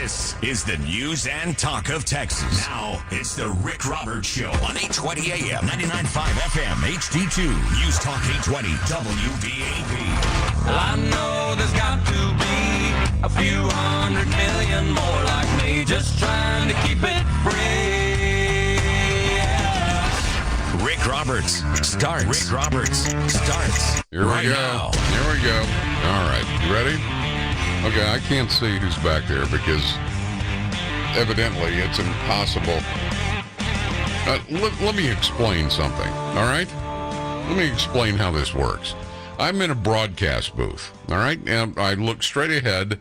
This is the news and talk of Texas. Now, it's the Rick Roberts Show on 820 AM, 99.5 FM, HD2, News Talk 820, WBAP. Well, I know there's got to be a few 100 million more like me, just trying to keep it free. Rick Roberts starts. Rick Roberts starts. Here we go. Now. Here we go. All right. You ready? Okay, I can't see who's back there because evidently it's impossible. Let me explain something, all right? Let me explain how this works. I'm in a broadcast booth, all right? And I look straight ahead.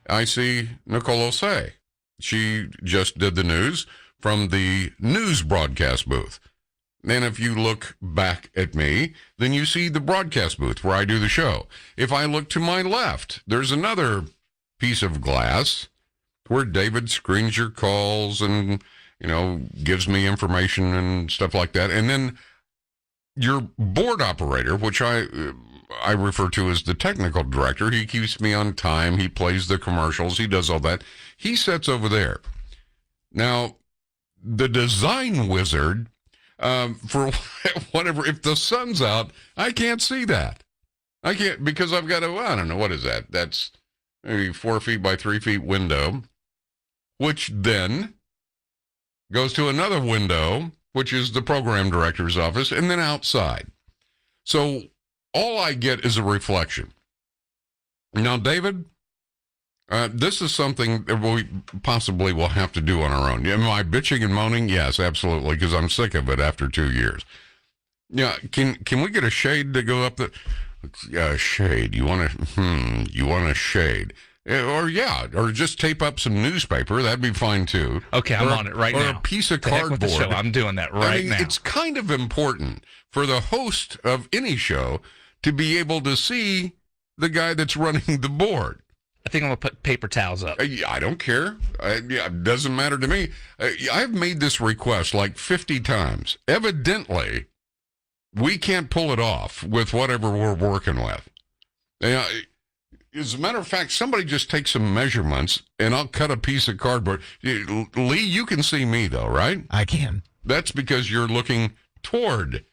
I see Nicole Osei. She just did the news from the news broadcast booth. And if you look back at me, then you see the broadcast booth where I do the show. If I look to my left, there's another piece of glass where David screens your calls and, gives me information and stuff like that. And then your board operator, which I refer to as the technical director, he keeps me on time. He plays the commercials. He does all that. He sits over there. Now, the design wizard, for whatever, if the sun's out, I can't see that. I can't, because I've got I don't know, what is that? That's maybe 4 feet by 3 feet window, which then goes to another window, which is the program director's office, and then outside. So all I get is a reflection. Now, David, this is something that we possibly will have to do on our own. Am I bitching and moaning? Yes, absolutely, because I'm sick of it after 2 years. Yeah, can we get a shade to go up the shade? You want a shade? Or just tape up some newspaper. That'd be fine too. Okay, I'm on it right now. Or a piece of Heck with the cardboard. show. I'm doing that right now. It's kind of important for the host of any show to be able to see the guy that's running the board. I think I'm going to put paper towels up. I don't care. It doesn't matter to me. I've made this request like 50 times. Evidently, we can't pull it off with whatever we're working with. As a matter of fact, somebody just take some measurements, and I'll cut a piece of cardboard. Lee, you can see me, though, right? I can. That's because you're looking toward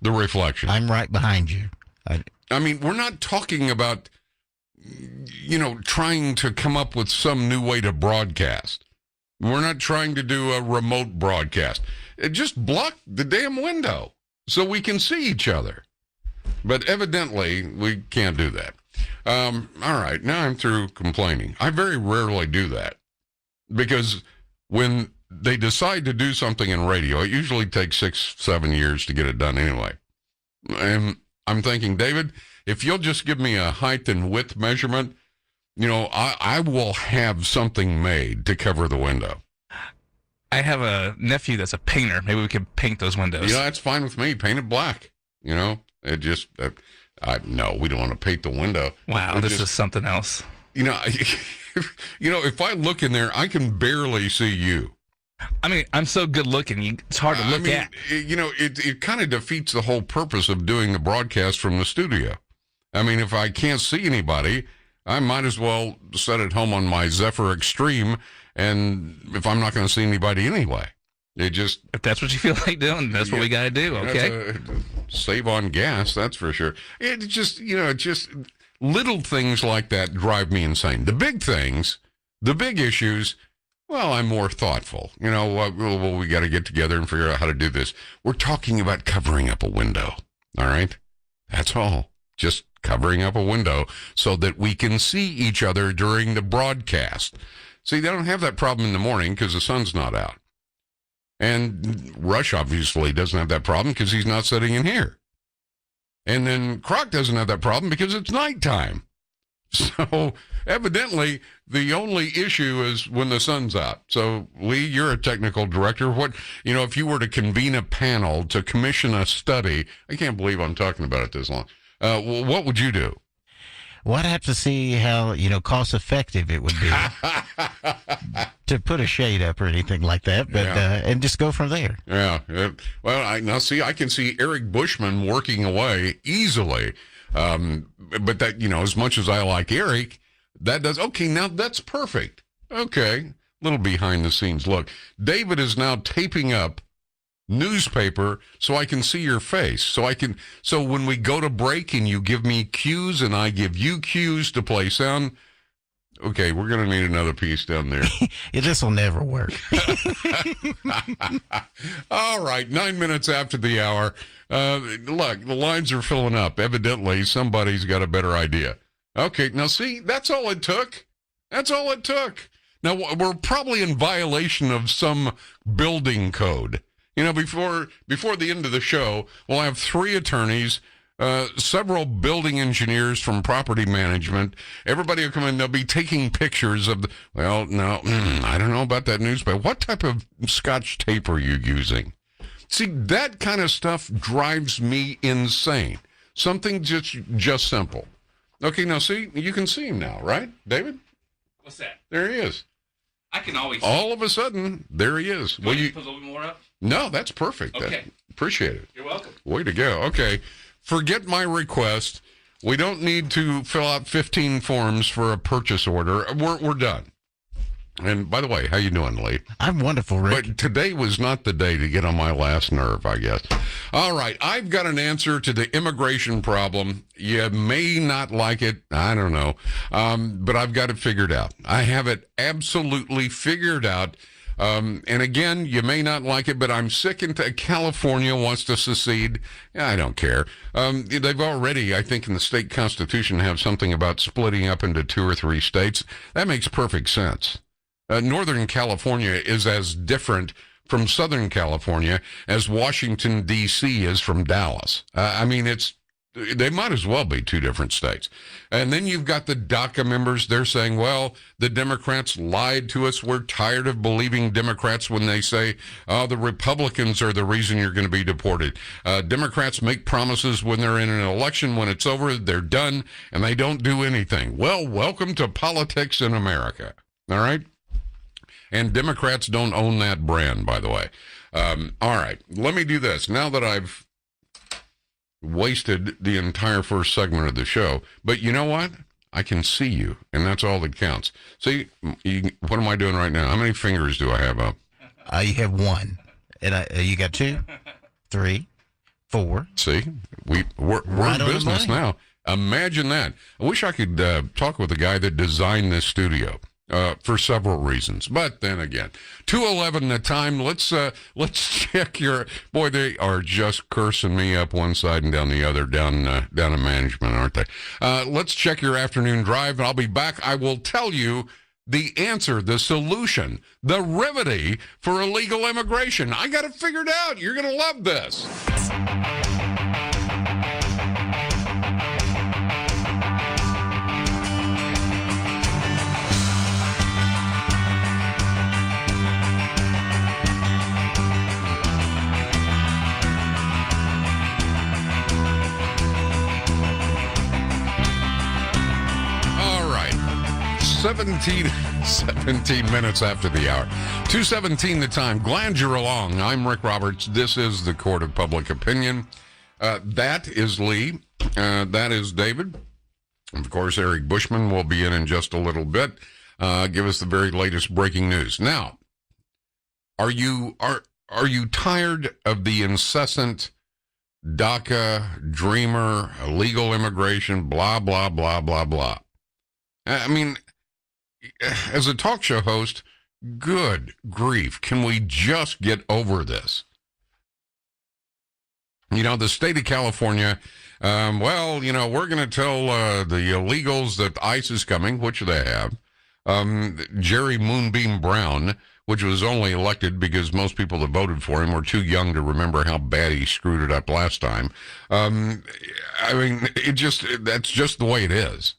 the reflection. I'm right behind you. I mean, we're not talking about trying to come up with some new way to broadcast. We're not trying to do a remote broadcast. Just block the damn window so we can see each other. But evidently, we can't do that. All right, now I'm through complaining. I very rarely do that because when they decide to do something in radio, it usually takes 6-7 years to get it done anyway. And I'm thinking, David, if you'll just give me a height and width measurement, I will have something made to cover the window. I have a nephew that's a painter. Maybe we could paint those windows. That's fine with me. Paint it black. It just, no, we don't want to paint the window. Wow, this is something else. If I look in there, I can barely see you. I mean, I'm so good looking, it's hard to look at. It kind of defeats the whole purpose of doing the broadcast from the studio. I mean, if I can't see anybody, I might as well sit at home on my Zephyr Extreme, and if I'm not going to see anybody anyway, if that's what you feel like doing, that's what we got to do, okay? Save on gas, that's for sure. It just little things like that drive me insane. The big things, the big issues, well, I'm more thoughtful. We got to get together and figure out how to do this. We're talking about covering up a window, all right? That's all. Just covering up a window so that we can see each other during the broadcast. See, they don't have that problem in the morning because the sun's not out. And Rush obviously doesn't have that problem because he's not sitting in here. And then Croc doesn't have that problem because it's nighttime. So evidently, the only issue is when the sun's out. So Lee, you're a technical director. If you were to convene a panel to commission a study, I can't believe I'm talking about it this long. What would you do? Well, I'd have to see how, cost effective it would be to put a shade up or anything like that, but and just go from there. Yeah. Well, I can see Eric Bushman working away easily. But that, as much as I like Eric, that does, okay, now that's perfect. Okay. Little behind the scenes look. David is now taping up newspaper so I can see your face. So when we go to break and you give me cues and I give you cues to play sound. Okay, we're going to need another piece down there. This will never work. All right, 9 minutes after the hour. Look, the lines are filling up. Evidently, somebody's got a better idea. Okay, now see, that's all it took. That's all it took. Now, we're probably in violation of some building code. You know, before the end of the show, we'll have 3 attorneys, several building engineers from property management. Everybody will come in. They'll be taking pictures of I don't know about that newspaper. What type of Scotch tape are you using? See, that kind of stuff drives me insane. Something just simple. Okay, now see, you can see him now, right, David? What's that? There he is. I can always see. All of a sudden, there he is. Will you put a little bit more up? No, that's perfect. Okay. Appreciate it. You're welcome. Way to go. Okay. Forget my request. We don't need to fill out 15 forms for a purchase order. We're done. And by the way, how you doing, Lee? I'm wonderful, Rick. But today was not the day to get on my last nerve, I guess. All right. I've got an answer to the immigration problem. You may not like it. I don't know. But I've got it figured out. I have it absolutely figured out. And again, you may not like it, but I'm sick and California wants to secede. I don't care. They've already, I think, in the state constitution have something about splitting up into 2 or 3 states. That makes perfect sense. Northern California is as different from Southern California as Washington, D.C. is from Dallas. I mean, they might as well be 2 different states. And then you've got the DACA members. They're saying, well, the Democrats lied to us. We're tired of believing Democrats when they say, the Republicans are the reason you're going to be deported. Democrats make promises when they're in an election. When it's over, they're done, and they don't do anything. Well, welcome to politics in America. All right? And Democrats don't own that brand, by the way. All right, let me do this. Now that I've wasted the entire first segment of the show, but you know what? I can see you, and that's all that counts. See, what am I doing right now? How many fingers do I have up? You have 1. And you got 2, 3, 4. See, we're Right in on the business money. now. Imagine that. I wish I could talk with the guy that designed this studio. For several reasons, but then again, 2:11 the time. Let's check your boy. They are just cursing me up one side and down the other, down in management, aren't they? Let's check your afternoon drive, and I'll be back. I will tell you the answer, the solution, the remedy for illegal immigration. I got it figured out. You're gonna love this. All right. 17 minutes after the hour. 2:17 the time. Glad you're along. I'm Rick Roberts. This is the Court of Public Opinion. That is Lee. That is David. Of course, Eric Bushman will be in just a little bit. Give us the very latest breaking news. Now, are you tired of the incessant DACA, Dreamer, illegal immigration, blah, blah, blah, blah, blah? I mean, as a talk show host, good grief, can we just get over this? You know, the state of California, we're going to tell the illegals that ICE is coming, which they have. Jerry Moonbeam Brown, which was only elected because most people that voted for him were too young to remember how bad he screwed it up last time. I mean, that's just the way it is.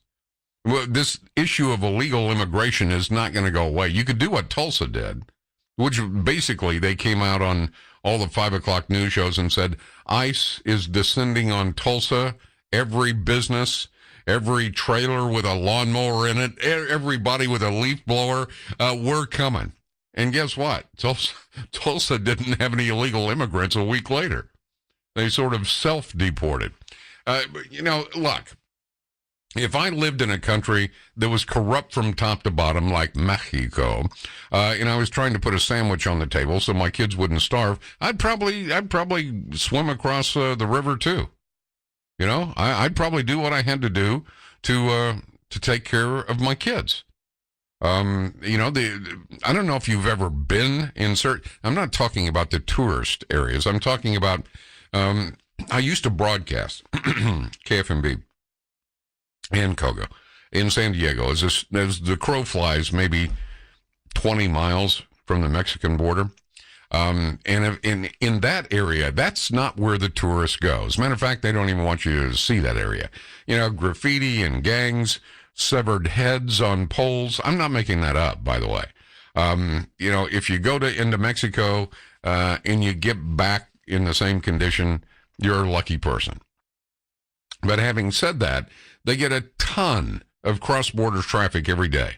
Well, this issue of illegal immigration is not going to go away. You could do what Tulsa did, which basically they came out on all the 5 o'clock news shows and said, ICE is descending on Tulsa, every business, every trailer with a lawnmower in it, everybody with a leaf blower, we're coming. And guess what? Tulsa didn't have any illegal immigrants a week later. They sort of self-deported. Look, If I lived in a country that was corrupt from top to bottom, like Mexico, and I was trying to put a sandwich on the table so my kids wouldn't starve, I'd probably swim across the river too. You know, I'd probably do what I had to do to take care of my kids. You know, I don't know if you've ever been in certain. I'm not talking about the tourist areas. I'm talking about. I used to broadcast KFMB. And Kogo in San Diego, as the crow flies, maybe 20 miles from the Mexican border. And in that area, that's not where the tourist goes. As a matter of fact, they don't even want you to see that area. You know, graffiti and gangs, severed heads on poles. I'm not making that up, by the way. You know, if you go into Mexico and you get back in the same condition, you're a lucky person. But having said that, they get a ton of cross-border traffic every day.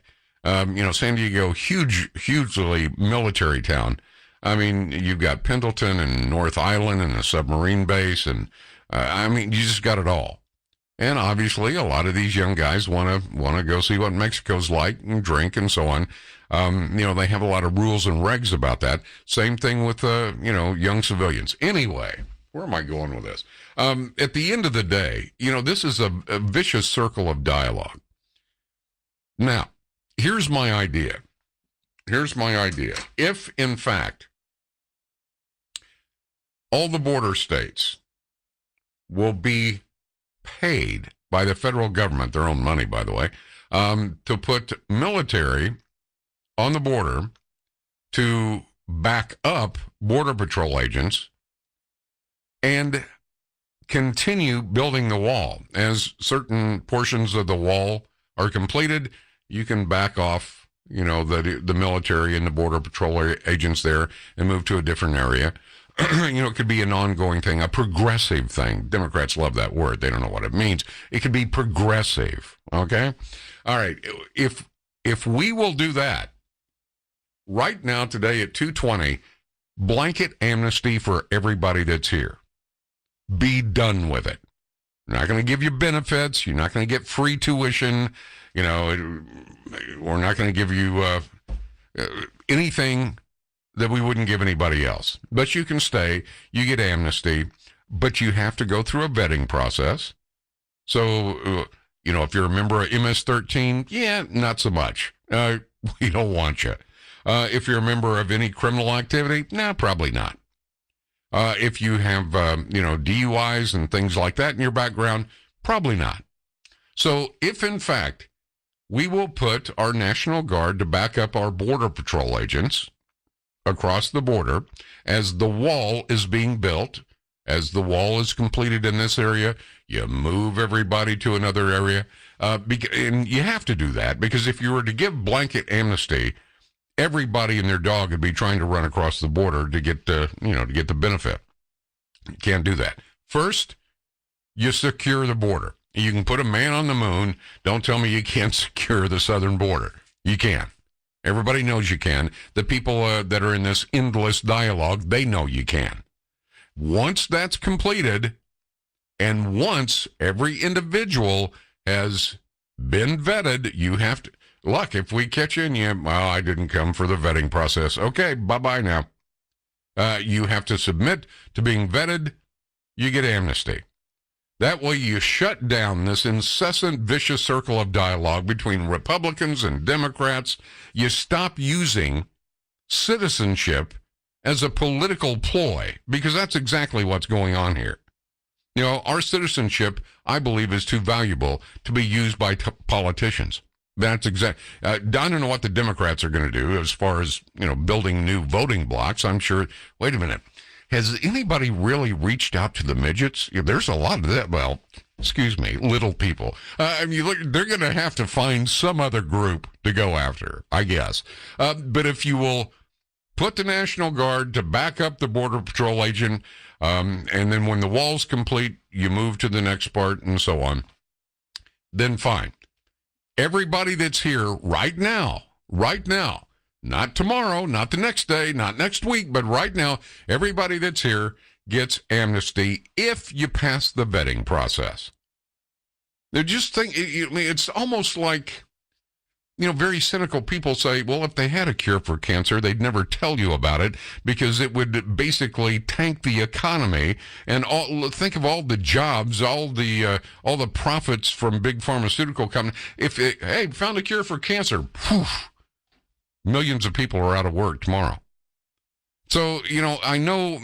You know, San Diego, hugely military town. I mean, you've got Pendleton and North Island and the submarine base, and I mean, you just got it all. And obviously, a lot of these young guys want to go see what Mexico's like and drink and so on. You know, they have a lot of rules and regs about that. Same thing with you know, young civilians. Anyway. Where am I going with this? At the end of the day, you know, this is a vicious circle of dialogue. Now, here's my idea. If, in fact, all the border states will be paid by the federal government, their own money, by the way, to put military on the border to back up Border Patrol agents and continue building the wall. As certain portions of the wall are completed, you can back off, you know, the military and the Border Patrol agents there and move to a different area. You know, it could be an ongoing thing, a progressive thing. Democrats love that word. They don't know what it means. It could be progressive, okay? All right, if we will do that, right now, today at 2:20, blanket amnesty for everybody that's here. Be done with it. We're not going to give you benefits. You're not going to get free tuition. You know, we're not going to give you anything that we wouldn't give anybody else. But you can stay. You get amnesty. But you have to go through a vetting process. So, you know, if you're a member of MS-13, yeah, not so much. We don't want you. If you're a member of any criminal activity, no, probably not. If you have, you know, DUIs and things like that in your background, probably not. So if, in fact, we will put our National Guard to back up our Border Patrol agents across the border as the wall is being built, as the wall is completed in this area, you move everybody to another area. And you have to do that because if you were to give blanket amnesty, everybody and their dog would be trying to run across the border to get to get the benefit. You can't do that. First, you secure the border. You can put a man on the moon. Don't tell me you can't secure the southern border. You can. Everybody knows you can. The people that are in this endless dialogue, they know you can. Once that's completed, and once every individual has been vetted, you have to... Look, if we catch you and well, I didn't come for the vetting process. Okay, bye-bye now. You have to submit to being vetted. You get amnesty. That way you shut down this incessant vicious circle of dialogue between Republicans and Democrats. You stop using citizenship as a political ploy, because that's exactly what's going on here. You know, our citizenship, I believe, is too valuable to be used by politicians. That's exact. I don't know what the Democrats are going to do as far as, you know, building new voting blocks. I'm sure. Wait a minute. Has anybody really reached out to the midgets? Yeah, there's a lot of that. Well, excuse me, little people. I mean, look, they're going to have to find some other group to go after, I guess. But if you will put the National Guard to back up the Border Patrol agent, and then when the wall's complete, you move to the next part and so on, then fine. Everybody that's here right now, not tomorrow, not the next day, not next week, but right now, everybody that's here gets amnesty if you pass the vetting process. They're just it's almost like, very cynical people say, well, if they had a cure for cancer, they'd never tell you about it because it would basically tank the economy. And think of all the jobs, all the profits from big pharmaceutical companies. Hey, found a cure for cancer, poof, millions of people are out of work tomorrow. So, I know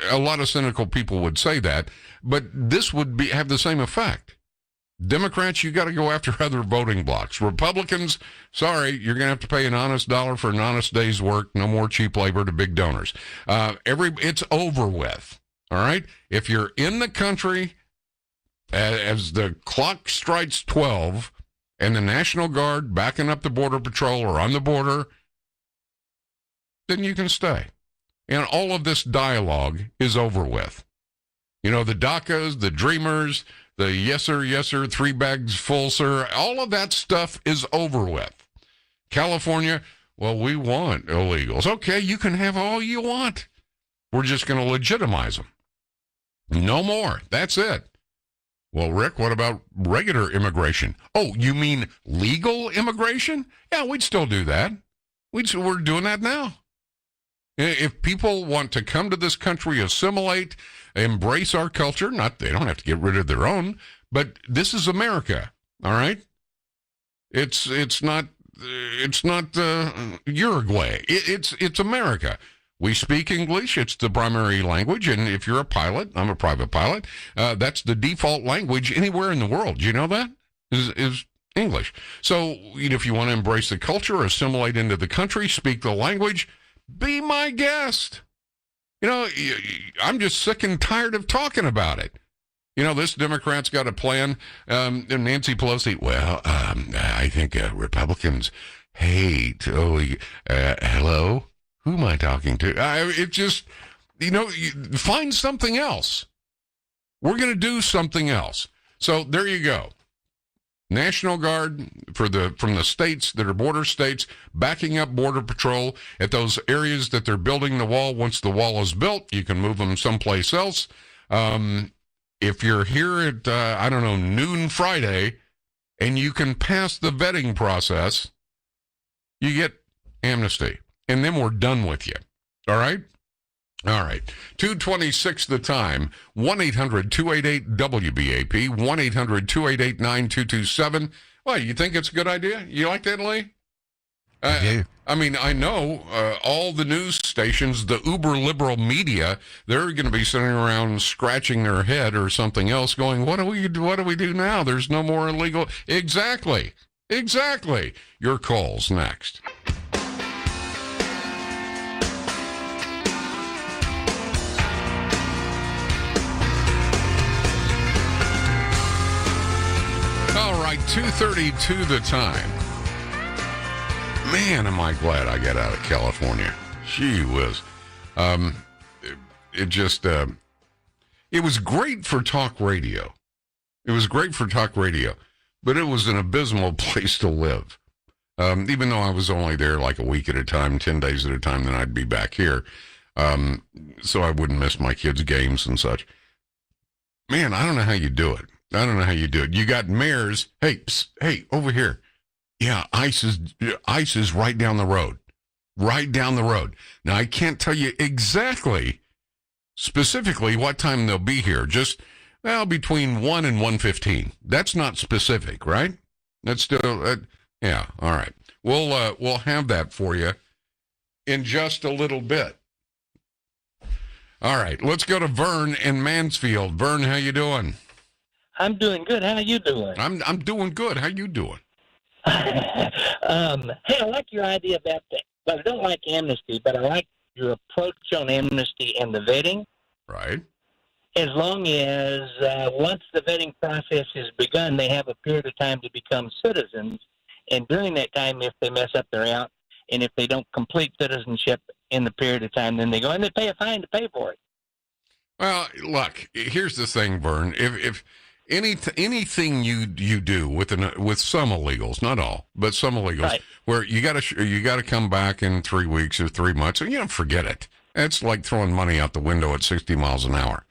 a lot of cynical people would say that, but this would have the same effect. Democrats, you got to go after other voting blocks. Republicans, sorry, you're going to have to pay an honest dollar for an honest day's work. No more cheap labor to big donors. It's over with. All right? If you're in the country as the clock strikes 12 and the National Guard backing up the Border Patrol or on the border, then you can stay. And all of this dialogue is over with. The DACAs, the Dreamers, the yes sir, 3 bags full, sir, all of that stuff is over with. California, well, we want illegals. Okay, you can have all you want. We're just going to legitimize them. No more. That's it. Well, Rick, what about regular immigration? Oh, you mean legal immigration? Yeah, we'd still do that. We're doing that now. If people want to come to this country, assimilate, embrace our culture, they don't have to get rid of their own, but this is America, all right? It's not Uruguay. It's America. We speak English. It's the primary language, and if you're a pilot, I'm a private pilot, that's the default language anywhere in the world. You know that? Is English. So if you want to embrace the culture, assimilate into the country, speak the language, be my guest. I'm just sick and tired of talking about it. This Democrat's got a plan. And Nancy Pelosi, well, I think Republicans hate. Hello? Who am I talking to? It just, find something else. We're going to do something else. So there you go. National Guard from the states that are border states, backing up Border Patrol at those areas that they're building the wall. Once the wall is built, you can move them someplace else. If you're here at, noon Friday, and you can pass the vetting process, you get amnesty. And then we're done with you. All right? All right. 2:26 the time. 1-800-288-WBAP. 1-800-288-9227. Well, you think it's a good idea? You like that, Lee? I do. I know all the news stations, the uber liberal media, they're going to be sitting around scratching their head or something else going, what do we do now? There's no more illegal. Exactly. Your calls next. All right, 2:32 the time. Man, am I glad I got out of California. Gee whiz. It was great for talk radio. But it was an abysmal place to live. Even though I was only there like a week at a time, 10 days at a time, then I'd be back here. So I wouldn't miss my kids' games and such. Man, I don't know how you do it. You got mayors. Hey, over here. Yeah, ICE is right down the road. Now, I can't tell you specifically what time they'll be here. Just, between 1 and 1:15. That's not specific, right? That's still, yeah, all right. We'll have that for you in just a little bit. All right, let's go to Vern in Mansfield. Vern, how you doing? I'm doing good. How are you doing? I'm doing good. How you doing? Hey, I like your idea about that. But I don't like amnesty, but I like your approach on amnesty and the vetting. Right. As long as once the vetting process is begun, they have a period of time to become citizens. And during that time, if they mess up, they're out. And if they don't complete citizenship in the period of time, then they go and they pay a fine to pay for it. Well, look, here's the thing, Vern. If anything you do with some illegals, not all, but some illegals, right, where you got to come back in 3 weeks or 3 months, and forget it. It's like throwing money out the window at 60 miles an hour.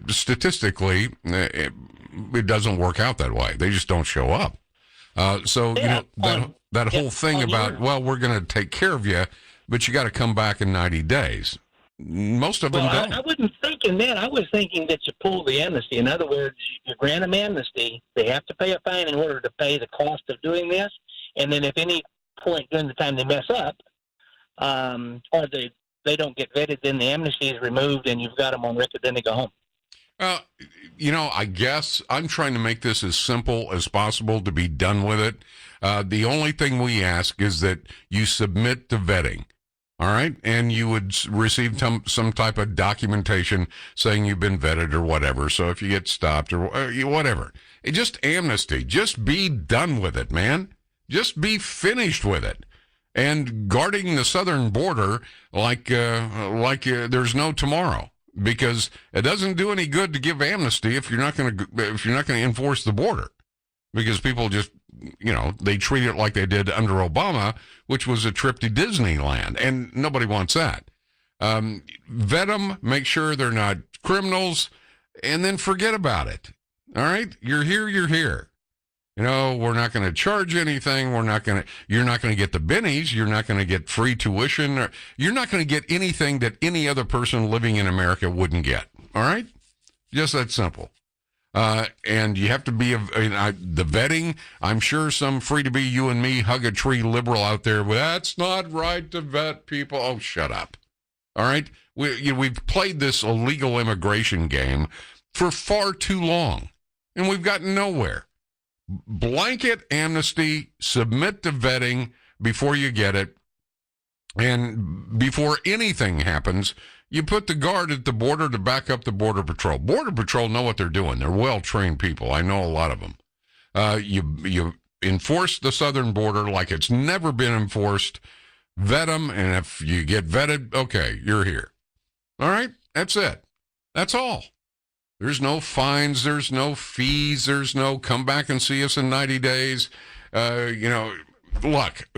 Statistically, it doesn't work out that way. They just don't show up. So that whole thing about, well, we're going to take care of you, but you got to come back in 90 days. Most of them don't. I wasn't thinking that. I was thinking that you pull the amnesty. In other words, you grant them amnesty. They have to pay a fine in order to pay the cost of doing this. And then if any point during the time they mess up, or they don't get vetted, then the amnesty is removed and you've got them on record, then they go home. I guess I'm trying to make this as simple as possible to be done with it. The only thing we ask is that you submit to vetting. All right. And you would receive some type of documentation saying you've been vetted or whatever. So if you get stopped or whatever, just amnesty, just be done with it, man. Just be finished with it. And guarding the southern border like there's no tomorrow, because it doesn't do any good to give amnesty if you're not going to enforce the border, because people just, they treat it like they did under Obama, which was a trip to Disneyland, and nobody wants that. Vet them, make sure they're not criminals, and then forget about it. All right? You're here. We're not going to charge anything. You're not going to get the bennies. You're not going to get free tuition. Or you're not going to get anything that any other person living in America wouldn't get. All right? Just that simple. And you have to be the vetting. I'm sure some free to be you and me hug a tree liberal out there. Well, that's not right to vet people. Oh, shut up. All right. We've played this illegal immigration game for far too long, and we've gotten nowhere. Blanket amnesty, submit to vetting before you get it. And before anything happens, you put the guard at the border to back up the Border Patrol. Border Patrol know what they're doing. They're well-trained people. I know a lot of them. You enforce the southern border like it's never been enforced. Vet them, and if you get vetted, okay, you're here. All right? That's it. That's all. There's no fines. There's no fees. There's no come back and see us in 90 days. Look,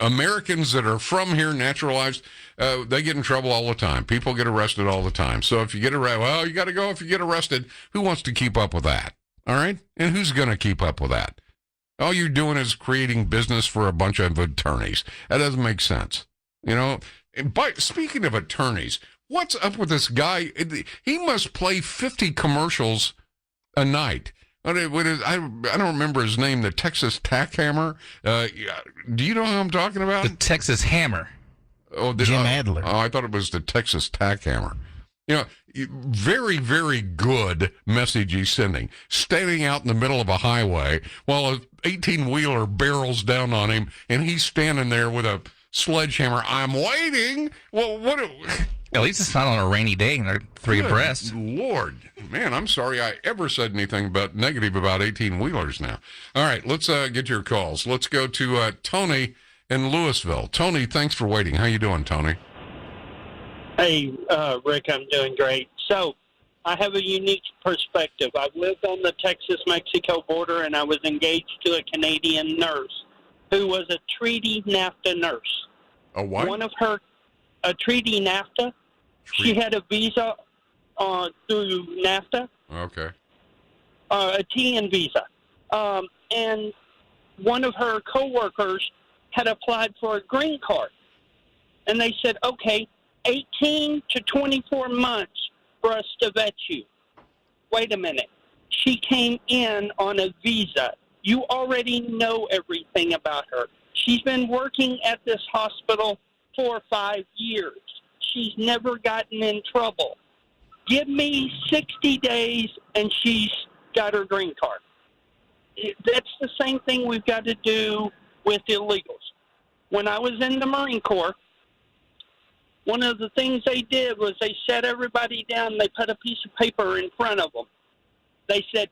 Americans that are from here, naturalized, they get in trouble all the time. People get arrested all the time. So if you get arrested, well, you got to go if you get arrested. Who wants to keep up with that? All right? And who's going to keep up with that? All you're doing is creating business for a bunch of attorneys. That doesn't make sense. And speaking of attorneys, what's up with this guy? He must play 50 commercials a night. I don't remember his name, the Texas Tack Hammer. Do you know who I'm talking about? The Texas Hammer. Jim Adler. Oh, I thought it was the Texas Tack Hammer. Very, very good message he's sending. Standing out in the middle of a highway while a 18-wheeler barrels down on him, and he's standing there with a sledgehammer. I'm waiting. Well, what? At least it's not on a rainy day and they're three abreast. Lord, man, I'm sorry I ever said anything negative about 18-wheelers now. All right, let's get your calls. Let's go to Tony in Louisville. Tony, thanks for waiting. How you doing, Tony? Hey, Rick, I'm doing great. So I have a unique perspective. I've lived on the Texas-Mexico border, and I was engaged to a Canadian nurse who was a treaty NAFTA nurse. A what? A treaty NAFTA. She had a visa through NAFTA. Okay. A TN visa. And one of her coworkers had applied for a green card. And they said, okay, 18 to 24 months for us to vet you. Wait a minute. She came in on a visa. You already know everything about her. She's been working at this hospital 4 or 5 years. She's never gotten in trouble. Give me 60 days and she's got her green card. That's the same thing we've got to do with illegals. When I was in the Marine Corps, one of the things they did was they set everybody down. They put a piece of paper in front of them. They said,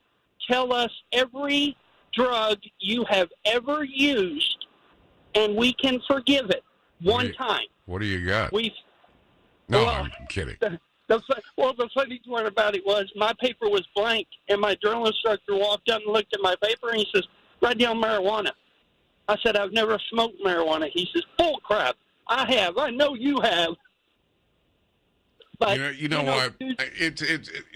tell us every drug you have ever used and we can forgive it one time. What do you got? I'm kidding. The funny part about it was my paper was blank, and my drill instructor walked up and looked at my paper, and he says, write down marijuana. I said, I've never smoked marijuana. He says, bull crap. I have. I know you have. But you know what?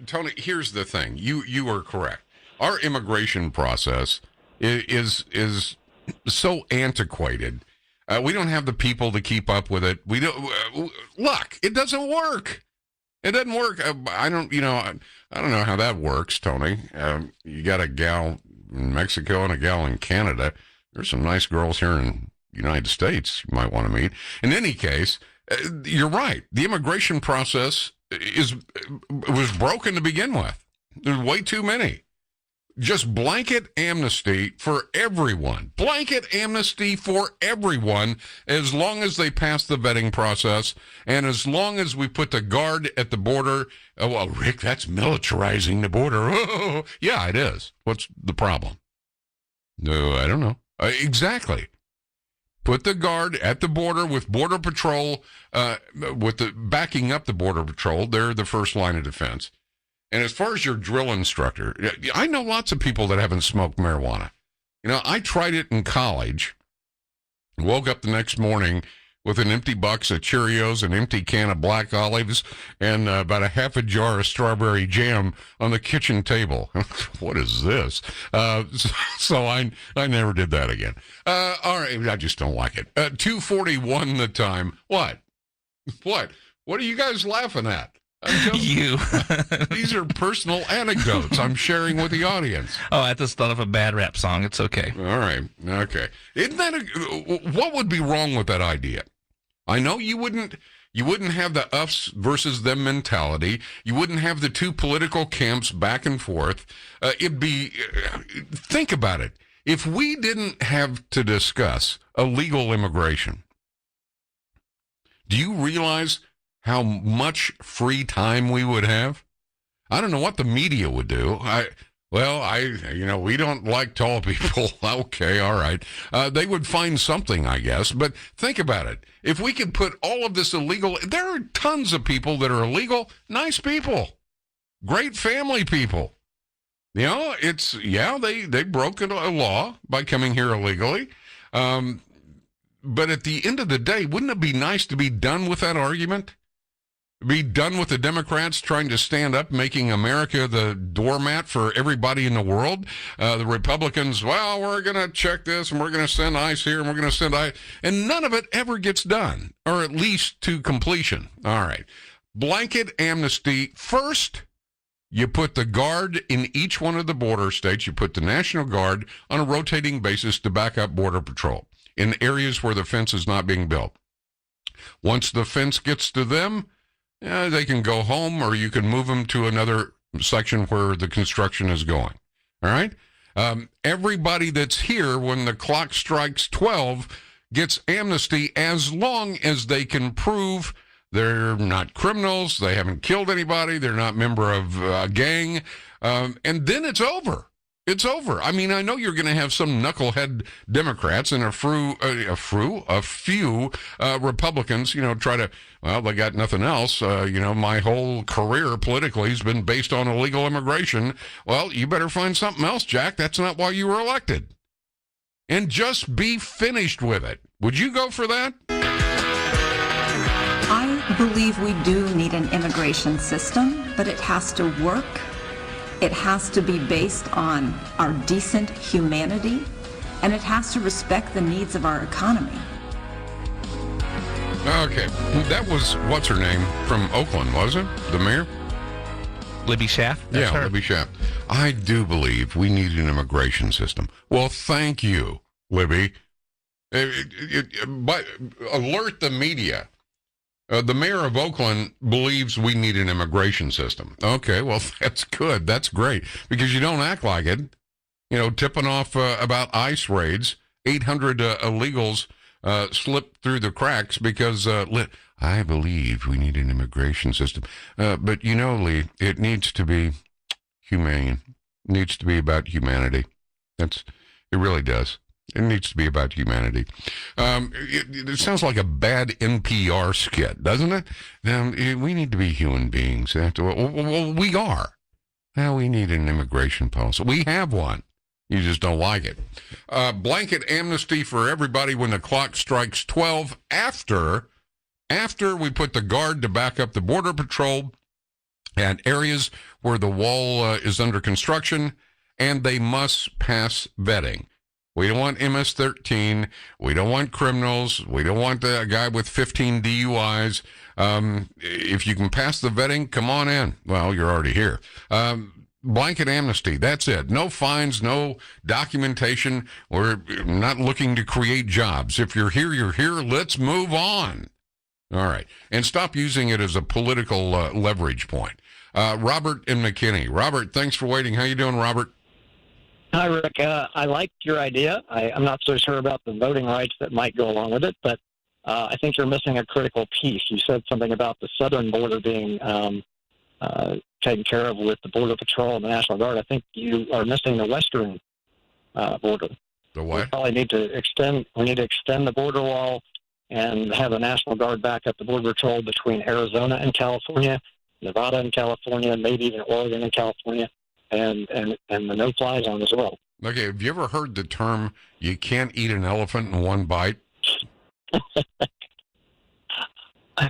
Tony, here's the thing. You are correct. our immigration process is so antiquated. We don't have the people to keep up with it. We don't. Look, it doesn't work. It doesn't work. I don't know how that works, Tony. You got a gal in Mexico and a gal in Canada. There's some nice girls here in the United States you might want to meet. In any case, you're right. The immigration process was broken to begin with. There's way too many. Just blanket amnesty for everyone. Blanket amnesty for everyone as long as they pass the vetting process and as long as we put the guard at the border. Oh, well, Rick, that's militarizing the border. Oh, yeah, it is. What's the problem? No, I don't know. Exactly. Put the guard at the border with Border Patrol, backing up the Border Patrol. They're the first line of defense. And as far as your drill instructor, I know lots of people that haven't smoked marijuana. I tried it in college, woke up the next morning with an empty box of Cheerios, an empty can of black olives, and about a half a jar of strawberry jam on the kitchen table. What is this? So I never did that again. All right, I just don't like it. 2:41 the time. What? What are you guys laughing at? You. These are personal anecdotes I'm sharing with the audience. Oh, I just thought of a bad rap song. It's okay. All right. Okay. Isn't that what would be wrong with that idea? I know you wouldn't have the us versus them mentality. You wouldn't have the two political camps back and forth. It'd be, think about it. If we didn't have to discuss illegal immigration, do you realize how much free time we would have? I don't know what the media would do. We don't like tall people. Okay, all right. They would find something, I guess. But think about it. If we could put all of this illegal, there are tons of people that are illegal, nice people, great family people. They broke a law by coming here illegally. But at the end of the day, wouldn't it be nice to be done with that argument? Be done with the Democrats trying to stand up, making America the doormat for everybody in the world. The Republicans, we're going to check this, and we're going to send ICE here, and we're going to send ICE. And none of it ever gets done, or at least to completion. All right. Blanket amnesty. First, you put the guard in each one of the border states. You put the National Guard on a rotating basis to back up Border Patrol in areas where the fence is not being built. Once the fence gets to them, they can go home, or you can move them to another section where the construction is going. All right? Everybody that's here when the clock strikes 12 gets amnesty as long as they can prove they're not criminals, they haven't killed anybody, they're not a member of a gang, and then it's over. It's over. I mean, I know you're going to have some knucklehead Democrats and a few Republicans, try to, they got nothing else. My whole career politically has been based on illegal immigration. Well, you better find something else, Jack. That's not why you were elected. And just be finished with it. Would you go for that? I believe we do need an immigration system, but it has to work. It has to be based on our decent humanity, and it has to respect the needs of our economy. Okay. That was, what's her name, from Oakland, was it? The mayor? Libby Schaaf? Yeah, Libby Schaaf. I do believe we need an immigration system. Well, thank you, Libby. But alert the media. The mayor of Oakland believes we need an immigration system. Okay, well, that's good. That's great. Because you don't act like it. Tipping off about ICE raids. 800 illegals slipped through the cracks because I believe we need an immigration system. But Lee, it needs to be humane. It needs to be about humanity. It really does. It needs to be about humanity. It sounds like a bad NPR skit, doesn't it? We need to be human beings. Well, we are. Now we need an immigration policy. We have one. You just don't like it. Blanket amnesty for everybody when the clock strikes 12 after we put the guard to back up the Border Patrol at areas where the wall is under construction. and they must pass vetting. We don't want MS-13. We don't want criminals. We don't want the guy with 15 DUIs. If you can pass the vetting, come on in. Well, you're already here. Blanket amnesty. That's it. No fines, no documentation. We're not looking to create jobs. If you're here, you're here. Let's move on. All right. And stop using it as a political leverage point. Robert in McKinney. Robert, thanks for waiting. How you doing, Robert? Hi, Rick. I liked your idea. I'm not so sure about the voting rights that might go along with it, but I think you're missing a critical piece. You said something about the southern border being taken care of with the Border Patrol and the National Guard. I think you are missing the western border. The what? We probably need to extend. We need to extend the border wall and have the National Guard back up the Border Patrol between Arizona and California, Nevada and California, maybe even Oregon and California. And the no-fly zone as well. Okay, have you ever heard the term, you can't eat an elephant in one bite?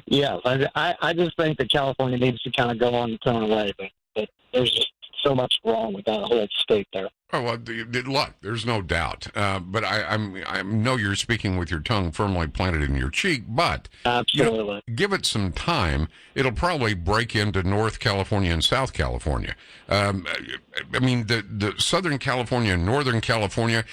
Yes, I just think that California needs to kind of go on its own way, but there's just so much wrong with that whole state there. Oh, well, look, there's no doubt. But I know you're speaking with your tongue firmly planted in your cheek, but Absolutely. Give it some time. It'll probably break into North California and South California. I mean, the Southern California and Northern California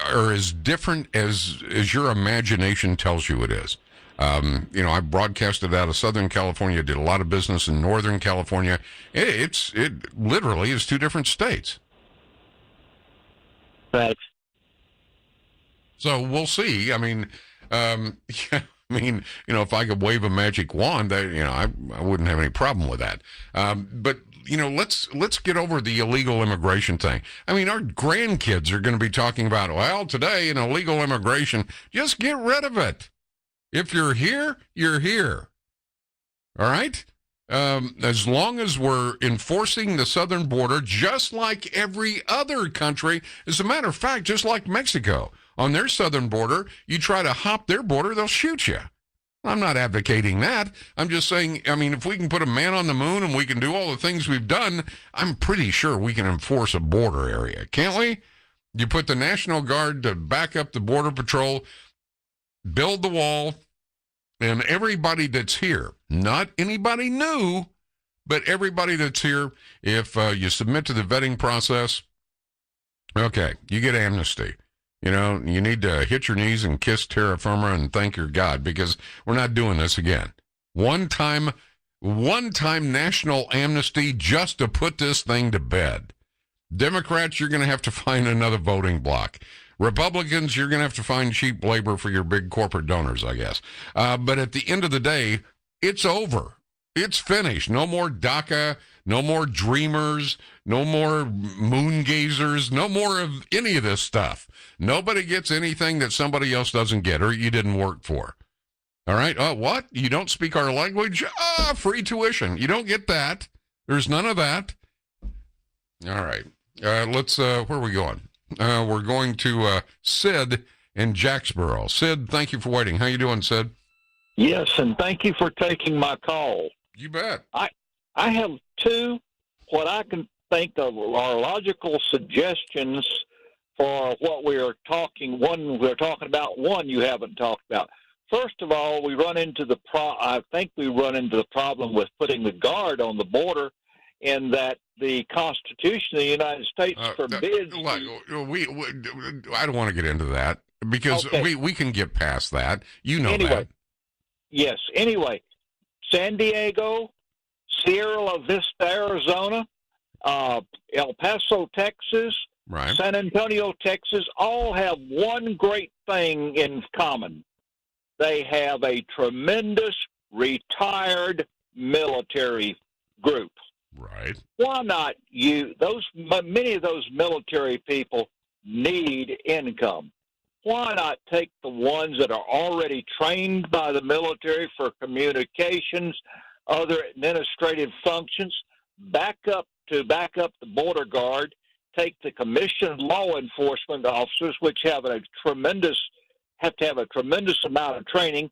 are as different as your imagination tells you it is. I broadcasted out of Southern California, did a lot of business in Northern California. It literally is two different states. Right. So we'll see. I mean, if I could wave a magic wand, I wouldn't have any problem with that. But let's get over the illegal immigration thing. I mean, our grandkids are going to be talking about, well, today in illegal immigration, just get rid of it. If you're here, you're here. All right? As long as we're enforcing the southern border, just like every other country, as a matter of fact, just like Mexico, on their southern border, you try to hop their border, they'll shoot you. I'm not advocating that. I'm just saying, if we can put a man on the moon and we can do all the things we've done, I'm pretty sure we can enforce a border area, can't we? You put the National Guard to back up the Border Patrol, build the wall, and everybody that's here, not anybody new, but everybody that's here, if you submit to the vetting process, okay, you get amnesty. You need to hit your knees and kiss terra firma and thank your God, because we're not doing this again. One time national amnesty just to put this thing to bed. Democrats, you're going to have to find another voting bloc. Republicans, you're going to have to find cheap labor for your big corporate donors, I guess. But at the end of the day, it's over. It's finished. No more DACA, no more dreamers, no more moon gazers, no more of any of this stuff. Nobody gets anything that somebody else doesn't get or you didn't work for. All right? What? You don't speak our language? Free tuition. You don't get that. There's none of that. All right. Let's, where are we going? We're going to Sid in Jacksboro. Sid, thank you for waiting. How you doing, Sid? Yes, and thank you for taking my call. You bet. I have two, what I can think of are logical suggestions for what we are talking. One we're talking about, one you haven't talked about. First of all, we run into I think we run into the problem with putting the guard on the border, in that the Constitution of the United States forbids. I don't want to get into that because we can get past that. You know that. Yes. Anyway, San Diego, Sierra Vista, Arizona, El Paso, Texas, right. San Antonio, Texas, all have one great thing in common. They have a tremendous retired military group. Right. Why not many of those military people need income. Why not take the ones that are already trained by the military for communications, other administrative functions, back up the border guard, take the commissioned law enforcement officers, which have to have a tremendous amount of training,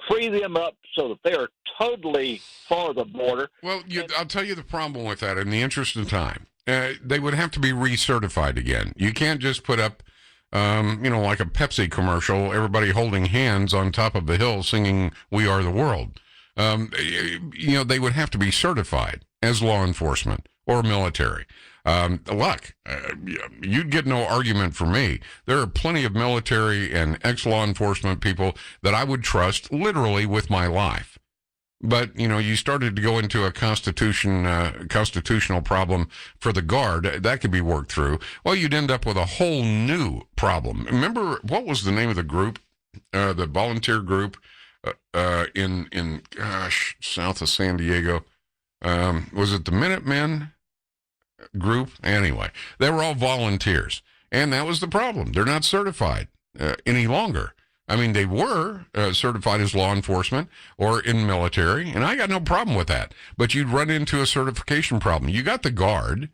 free them up so that they are totally for the border. Well, I'll tell you the problem with that in the interest of time. they would have to be recertified again. You can't just put up, like a Pepsi commercial, everybody holding hands on top of a hill singing "We Are the World." They would have to be certified as law enforcement or military. Look, you'd get no argument from me. There are plenty of military and ex-law enforcement people that I would trust literally with my life. But, you started to go into a constitutional problem for the Guard. That could be worked through. Well, you'd end up with a whole new problem. Remember, what was the name of the group, the volunteer group in south of San Diego? Was it the Minutemen group? Anyway, they were all volunteers. And that was the problem. They're not certified any longer. I mean, they were certified as law enforcement or in military, and I got no problem with that. But you'd run into a certification problem. You got the Guard,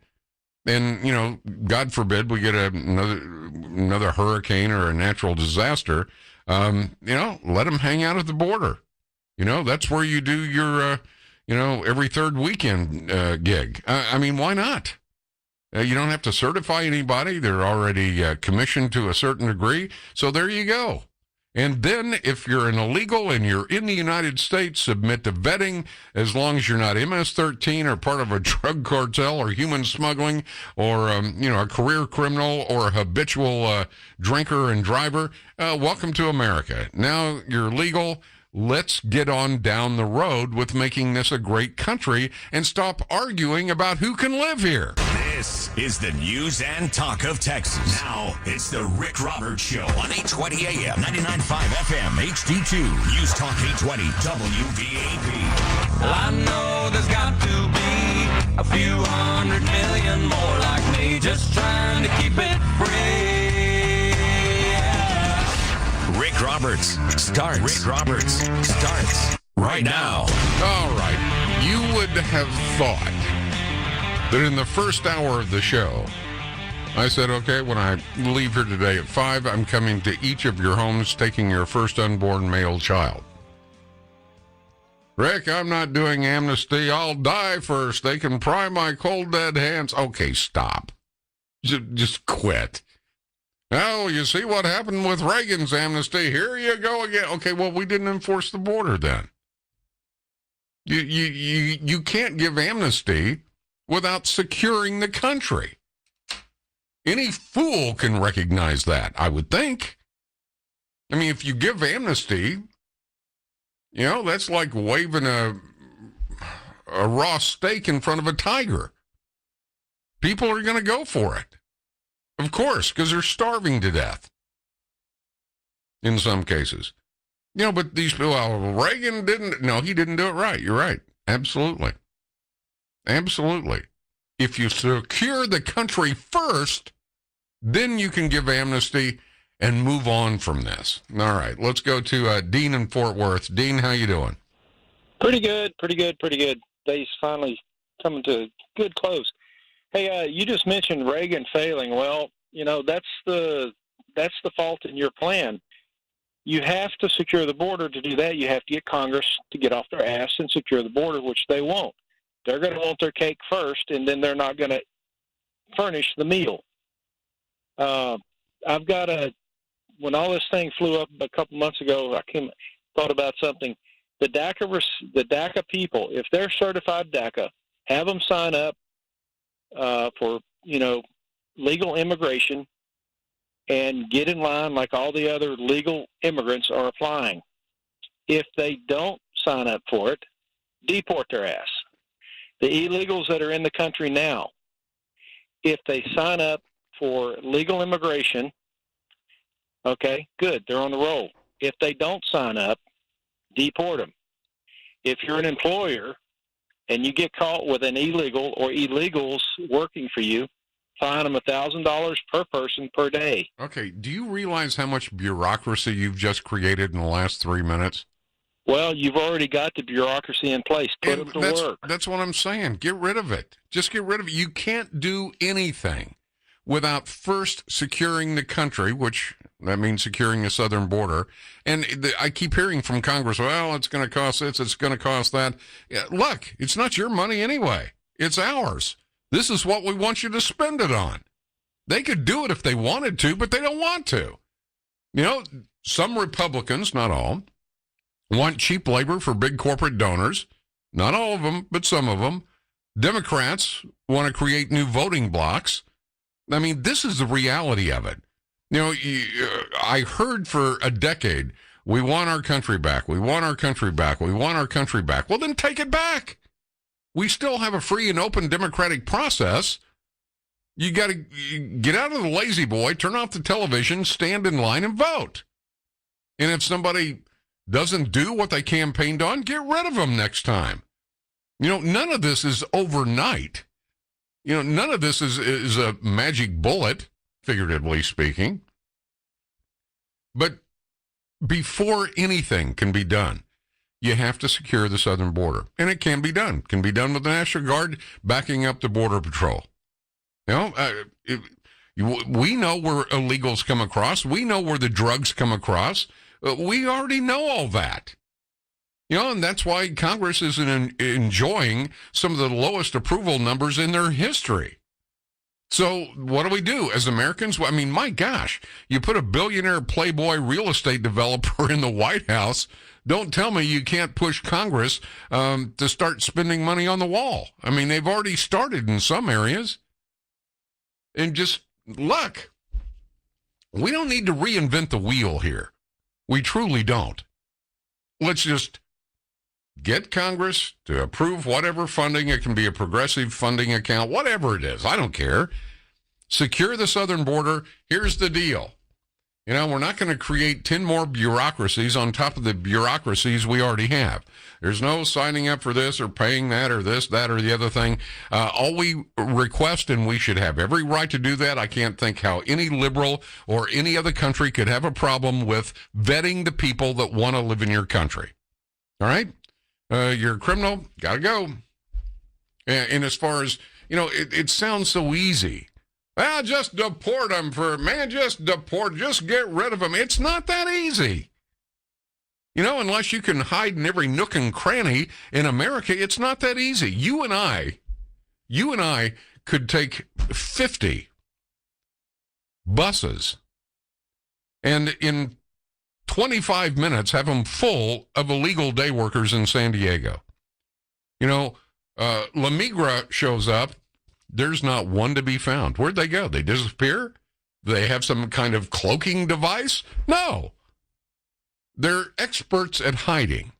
and, God forbid we get another hurricane or a natural disaster, let them hang out at the border. That's where you do your, every third weekend gig. I mean, why not? You don't have to certify anybody. They're already commissioned to a certain degree. So there you go. And then if you're an illegal and you're in the United States, submit to vetting as long as you're not MS-13 or part of a drug cartel or human smuggling or, a career criminal or a habitual drinker and driver. Welcome to America. Now you're legal. Let's get on down the road with making this a great country and stop arguing about who can live here. This is the news and talk of Texas. Now, it's the Rick Roberts Show on 820 AM, 99.5 FM, HD2, News Talk 820, WBAP. Well, I know there's got to be a few 100 million more like me, just trying to keep it free. Yeah. Rick Roberts starts. Rick Roberts starts right now. All right. You would have thought that in the first hour of the show, I said, okay, when I leave here today at 5, I'm coming to each of your homes, taking your first unborn male child. Rick, I'm not doing amnesty. I'll die first. They can pry my cold, dead hands. Okay, stop. Just quit. Oh, you see what happened with Reagan's amnesty. Here you go again. Okay, well, we didn't enforce the border then. You can't give amnesty without securing the country. Any fool can recognize that, I would think. I mean, if you give amnesty, that's like waving a raw steak in front of a tiger. People are going to go for it. Of course, because they're starving to death. In some cases. But these people, Reagan he didn't do it right. You're right. Absolutely. Absolutely. If you secure the country first, then you can give amnesty and move on from this. All right, let's go to Dean in Fort Worth. Dean, how you doing? Pretty good. Day's finally coming to a good close. Hey, you just mentioned Reagan failing. Well, that's the fault in your plan. You have to secure the border. To do that, you have to get Congress to get off their ass and secure the border, which they won't. They're going to want their cake first, and then they're not going to furnish the meal. When all this thing flew up a couple months ago, I thought about something. The DACA people, if they're certified DACA, have them sign up for, legal immigration and get in line like all the other legal immigrants are applying. If they don't sign up for it, deport their ass. The illegals that are in the country now, if they sign up for legal immigration, okay, good, they're on the roll. If they don't sign up, deport them. If you're an employer and you get caught with an illegal or illegals working for you, fine them $1,000 per person per day. Okay, do you realize how much bureaucracy you've just created in the last 3 minutes? Well, you've already got the bureaucracy in place. Put it to work. That's what I'm saying. Get rid of it. Just get rid of it. You can't do anything without first securing the country, which that means securing the southern border. And I keep hearing from Congress, well, it's going to cost this, it's going to cost that. Yeah, look, it's not your money anyway. It's ours. This is what we want you to spend it on. They could do it if they wanted to, but they don't want to. You know, some Republicans, not all, want cheap labor for big corporate donors. Not all of them, but some of them. Democrats want to create new voting blocks. I mean, this is the reality of it. You know, I heard for a decade, we want our country back. We want our country back. We want our country back. Well, then take it back. We still have a free and open democratic process. You got to get out of the lazy boy, turn off the television, stand in line and vote. And if somebody doesn't do what they campaigned on, get rid of them next time. You know, none of this is overnight. You know, none of this is a magic bullet, figuratively speaking. But before anything can be done, you have to secure the southern border. And it can be done. It can be done with the National Guard backing up the Border Patrol. You know, we know where illegals come across. We know where the drugs come across. We already know all that. You know, and that's why Congress is enjoying some of the lowest approval numbers in their history. So what do as Americans? I mean, my gosh, you put a billionaire playboy real estate developer in the White House. Don't tell me you can't push Congress to start spending money on the wall. I mean, they've already started in some areas. And just look, we don't need to reinvent the wheel here. We truly don't. Let's just get Congress to approve whatever funding. It can be a progressive funding account, whatever it is. I don't care. Secure the southern border. Here's the deal. You know, we're not going to create 10 more bureaucracies on top of the bureaucracies we already have. There's no signing up for this or paying that or this, that, or the other thing. All we request, and we should have every right to do that. I can't think how any liberal or any other country could have a problem with vetting the people that want to live in your country. All right? You're a criminal, got to go. And as far as, you know, it sounds so easy. Well, just deport them just get rid of them. It's not that easy. You know, unless you can hide in every nook and cranny in America, it's not that easy. You and I could take 50 buses and in 25 minutes have them full of illegal day workers in San Diego. You know, La Migra shows up. There's not one to be found. Where'd they go? They disappear? Do they have some kind of cloaking device? No. They're experts at hiding.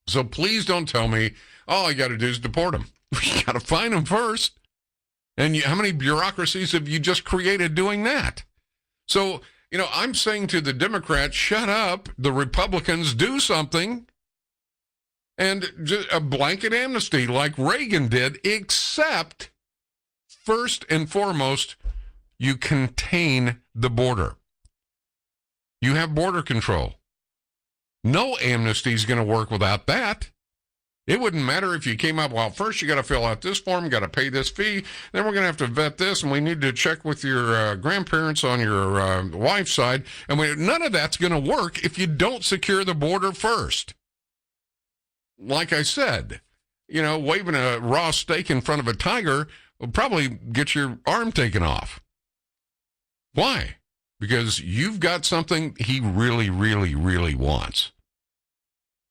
So please don't tell me, all I got to do is deport them. You got to find them first. And how many bureaucracies have you just created doing that? So, you know, I'm saying to the Democrats, shut up. The Republicans, do something. And just a blanket amnesty like Reagan did, except first and foremost, you contain the border. You have border control. No amnesty is going to work without that. It wouldn't matter if you came up, well, first you got to fill out this form, got to pay this fee, then we're going to have to vet this, and we need to check with your grandparents on your wife's side. And none of that's going to work if you don't secure the border first. Like I said, you know, waving a raw steak in front of a tiger will probably get your arm taken off. Why? Because you've got something he really, really, really wants.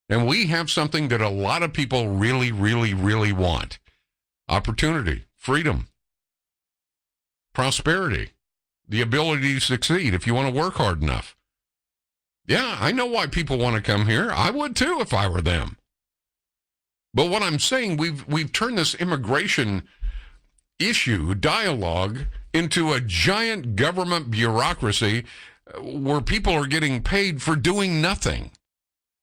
And we have something that a lot of people really, really, really want. Opportunity, freedom, prosperity, the ability to succeed if you want to work hard enough. Yeah, I know why people want to come here. I would too if I were them. But what I'm saying, we've turned this immigration issue, dialogue, into a giant government bureaucracy where people are getting paid for doing nothing.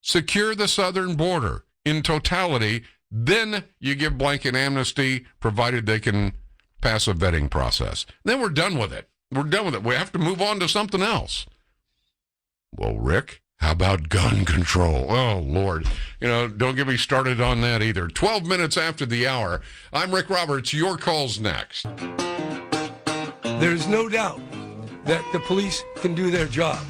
Secure the southern border in totality, then you give blanket amnesty, provided they can pass a vetting process. Then we're done with it. We're done with it. We have to move on to something else. Well, Rick, how about gun control? Oh, Lord. You know, don't get me started on that either. 12 minutes after the hour. I'm Rick Roberts. Your call's next. There's no doubt that the police can do their job.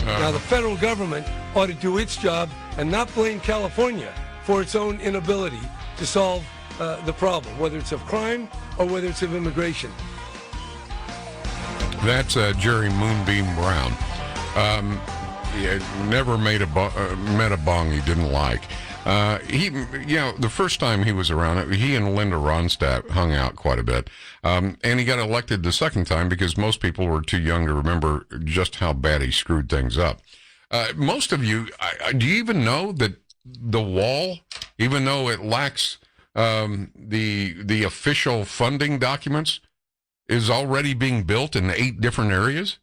Now, the federal government ought to do its job and not blame California for its own inability to solve the problem, whether it's of crime or whether it's of immigration. That's Jerry Moonbeam Brown. He never met a bong he didn't like. The first time he was around, he and Linda Ronstadt hung out quite a bit. And he got elected the second time because most people were too young to remember just how bad he screwed things up. Most of you, do you even know that the wall, even though it lacks the official funding documents, is already being built in 8 different areas?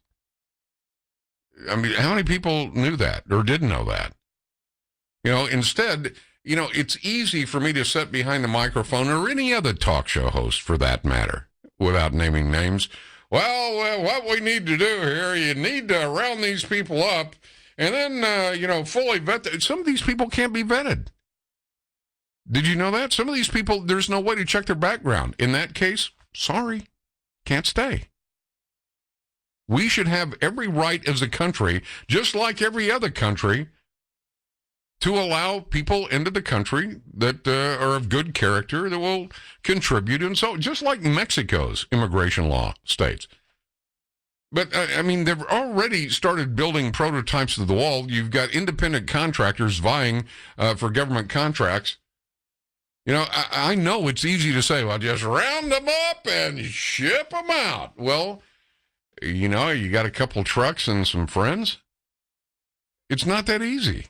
I mean, how many people knew that or didn't know that? Instead, it's easy for me to sit behind the microphone, or any other talk show host for that matter, without naming names. Well, what we need to do here, you need to round these people up and then, fully vet them. Some of these people can't be vetted. Did you know that? Some of these people, there's no way to check their background. In that case, sorry, can't stay. We should have every right as a country, just like every other country, to allow people into the country that are of good character, that will contribute, and so, just like Mexico's immigration law states. But, they've already started building prototypes of the wall. You've got independent contractors vying for government contracts. I know it's easy to say, well, just round them up and ship them out. Well, you got a couple trucks and some friends. It's not that easy.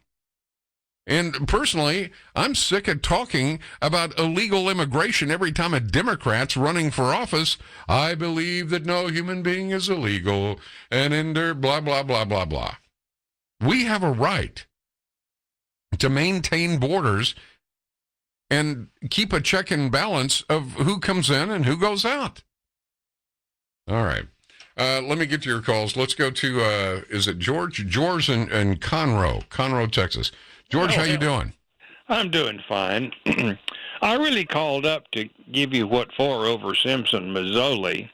And personally, I'm sick of talking about illegal immigration every time a Democrat's running for office. I believe that no human being is illegal, and in there, blah, blah, blah, blah, blah. We have a right to maintain borders and keep a check and balance of who comes in and who goes out. All right. Let me get to your calls. Let's go to, is it George? George in Conroe, Texas. George, how you doing? I'm doing fine. I really called up to give you what for over Simpson, Mazzoli.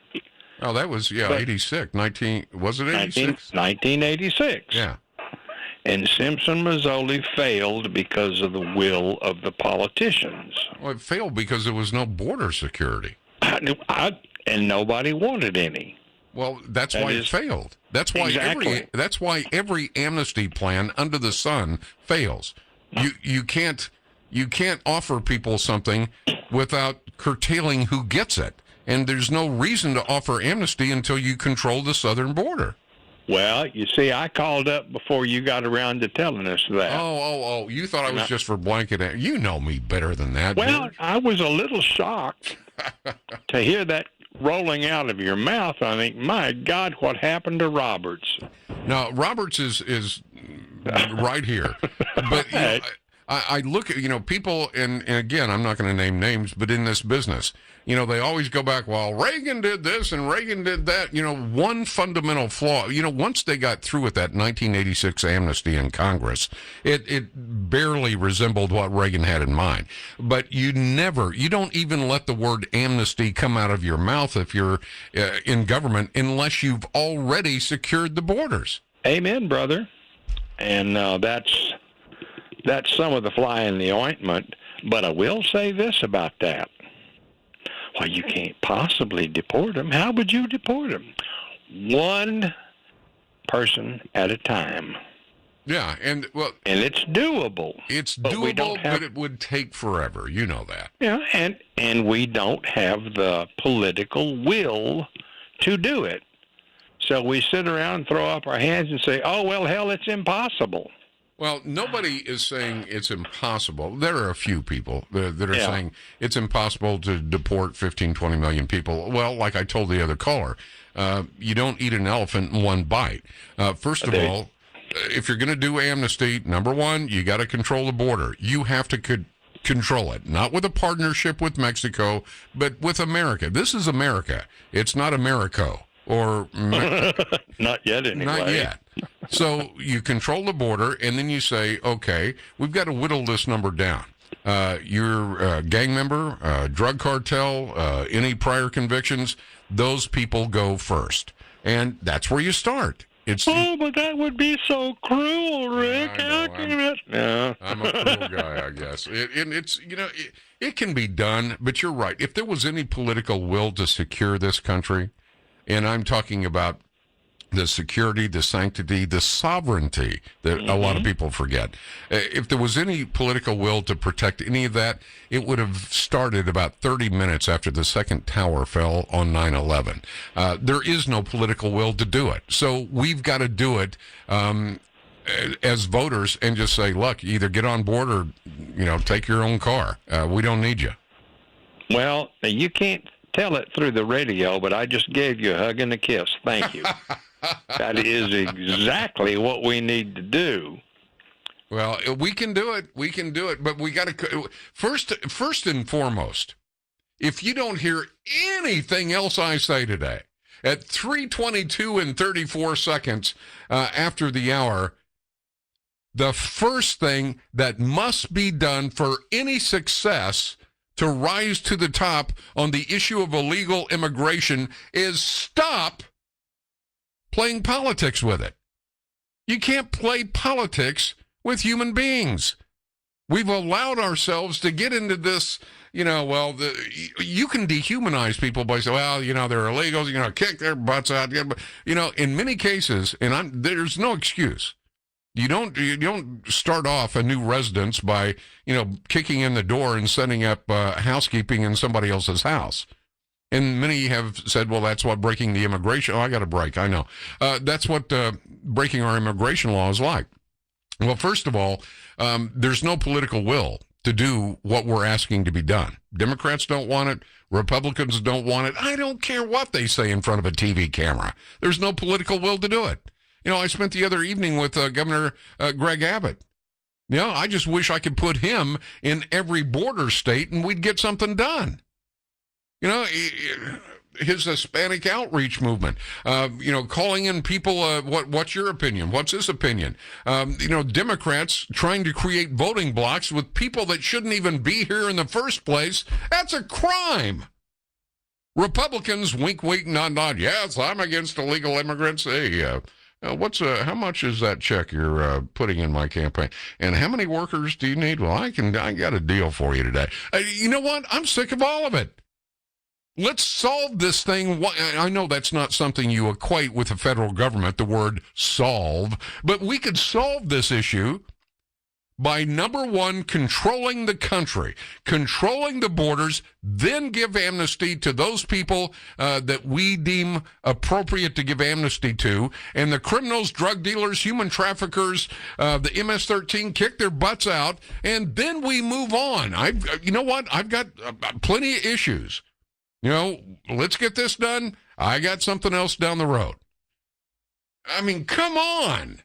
Oh, that was, 86. Was it 86? 1986. Yeah. And Simpson, Mazzoli failed because of the will of the politicians. Well, it failed because there was no border security. And nobody wanted any. Well, that's why it failed. That's why every amnesty plan under the sun fails. You can't offer people something without curtailing who gets it. And there's no reason to offer amnesty until you control the southern border. Well, you see, I called up before you got around to telling us that. Oh, you thought I was just for blanket. You know me better than that. Well, George. I was a little shocked to hear that rolling out of your mouth. I think, my God, what happened to Roberts? Now, Roberts is right here. But I look at, people, and again, I'm not going to name names, but in this business, they always go back, well, Reagan did this and Reagan did that. One fundamental flaw, once they got through with that 1986 amnesty in Congress, it barely resembled what Reagan had in mind. But you don't even let the word amnesty come out of your mouth if you're in government unless you've already secured the borders. Amen, brother. And that's some of the fly in the ointment. But I will say this about that. Well, you can't possibly deport them. How would you deport them? One person at a time. Yeah, and it's doable. It's doable, but it would take forever. You know that. Yeah, and we don't have the political will to do it. So we sit around and throw up our hands and say, oh, well, hell, it's impossible. Well, nobody is saying it's impossible. There are a few people that are saying it's impossible to deport 15, 20 million people. Well, like I told the other caller, you don't eat an elephant in one bite. First of all, if you're going to do amnesty, number one, you got to control the border. You have to control it, not with a partnership with Mexico, but with America. This is America. It's not Americo. Or not yet, anyway. Not yet. So you control the border, and then you say, okay, we've got to whittle this number down. You're a gang member, drug cartel, any prior convictions, those people go first. And that's where you start. Oh, but that would be so cruel, Rick. I know, No. I'm a cruel guy, I guess. It can be done, but you're right. If there was any political will to secure this country, and I'm talking about the security, the sanctity, the sovereignty that a lot of people forget. If there was any political will to protect any of that, it would have started about 30 minutes after the second tower fell on 9/11. There is no political will to do it. So we've got to do it as voters and just say, look, either get on board or, take your own car. We don't need you. Well, you can't tell it through the radio, but I just gave you a hug and a kiss. Thank you. That is exactly what we need to do. Well, we can do it. We can do it. But we got to first and foremost, if you don't hear anything else I say today, at 3:22 and 34 seconds after the hour, the first thing that must be done for any success to rise to the top on the issue of illegal immigration is stop playing politics with it. You can't play politics with human beings. We've allowed ourselves to get into this, you can dehumanize people by saying, well, they're illegals, kick their butts out. In many cases, and there's no excuse. You don't start off a new residence by, kicking in the door and setting up housekeeping in somebody else's house. And many have said, well, that's what breaking the immigration. I got a break. I know. That's what breaking our immigration law is like. Well, first of all, there's no political will to do what we're asking to be done. Democrats don't want it. Republicans don't want it. I don't care what they say in front of a TV camera. There's no political will to do it. I spent the other evening with Governor Greg Abbott. I just wish I could put him in every border state and we'd get something done. His Hispanic outreach movement, calling in people, what's your opinion? What's his opinion? Democrats trying to create voting blocks with people that shouldn't even be here in the first place. That's a crime. Republicans, wink, wink, nod, nod. Yes, I'm against illegal immigrants. Hey, how much is that check you're putting in my campaign? And how many workers do you need? Well, I got a deal for you today. You know what? I'm sick of all of it. Let's solve this thing. I know that's not something you equate with the federal government, the word solve, but we could solve this issue by, number one, controlling the country, controlling the borders, then give amnesty to those people that we deem appropriate to give amnesty to, and the criminals, drug dealers, human traffickers, the MS-13, kick their butts out, and then we move on. You know what? I've got plenty of issues. Let's get this done. I got something else down the road. I mean, come on.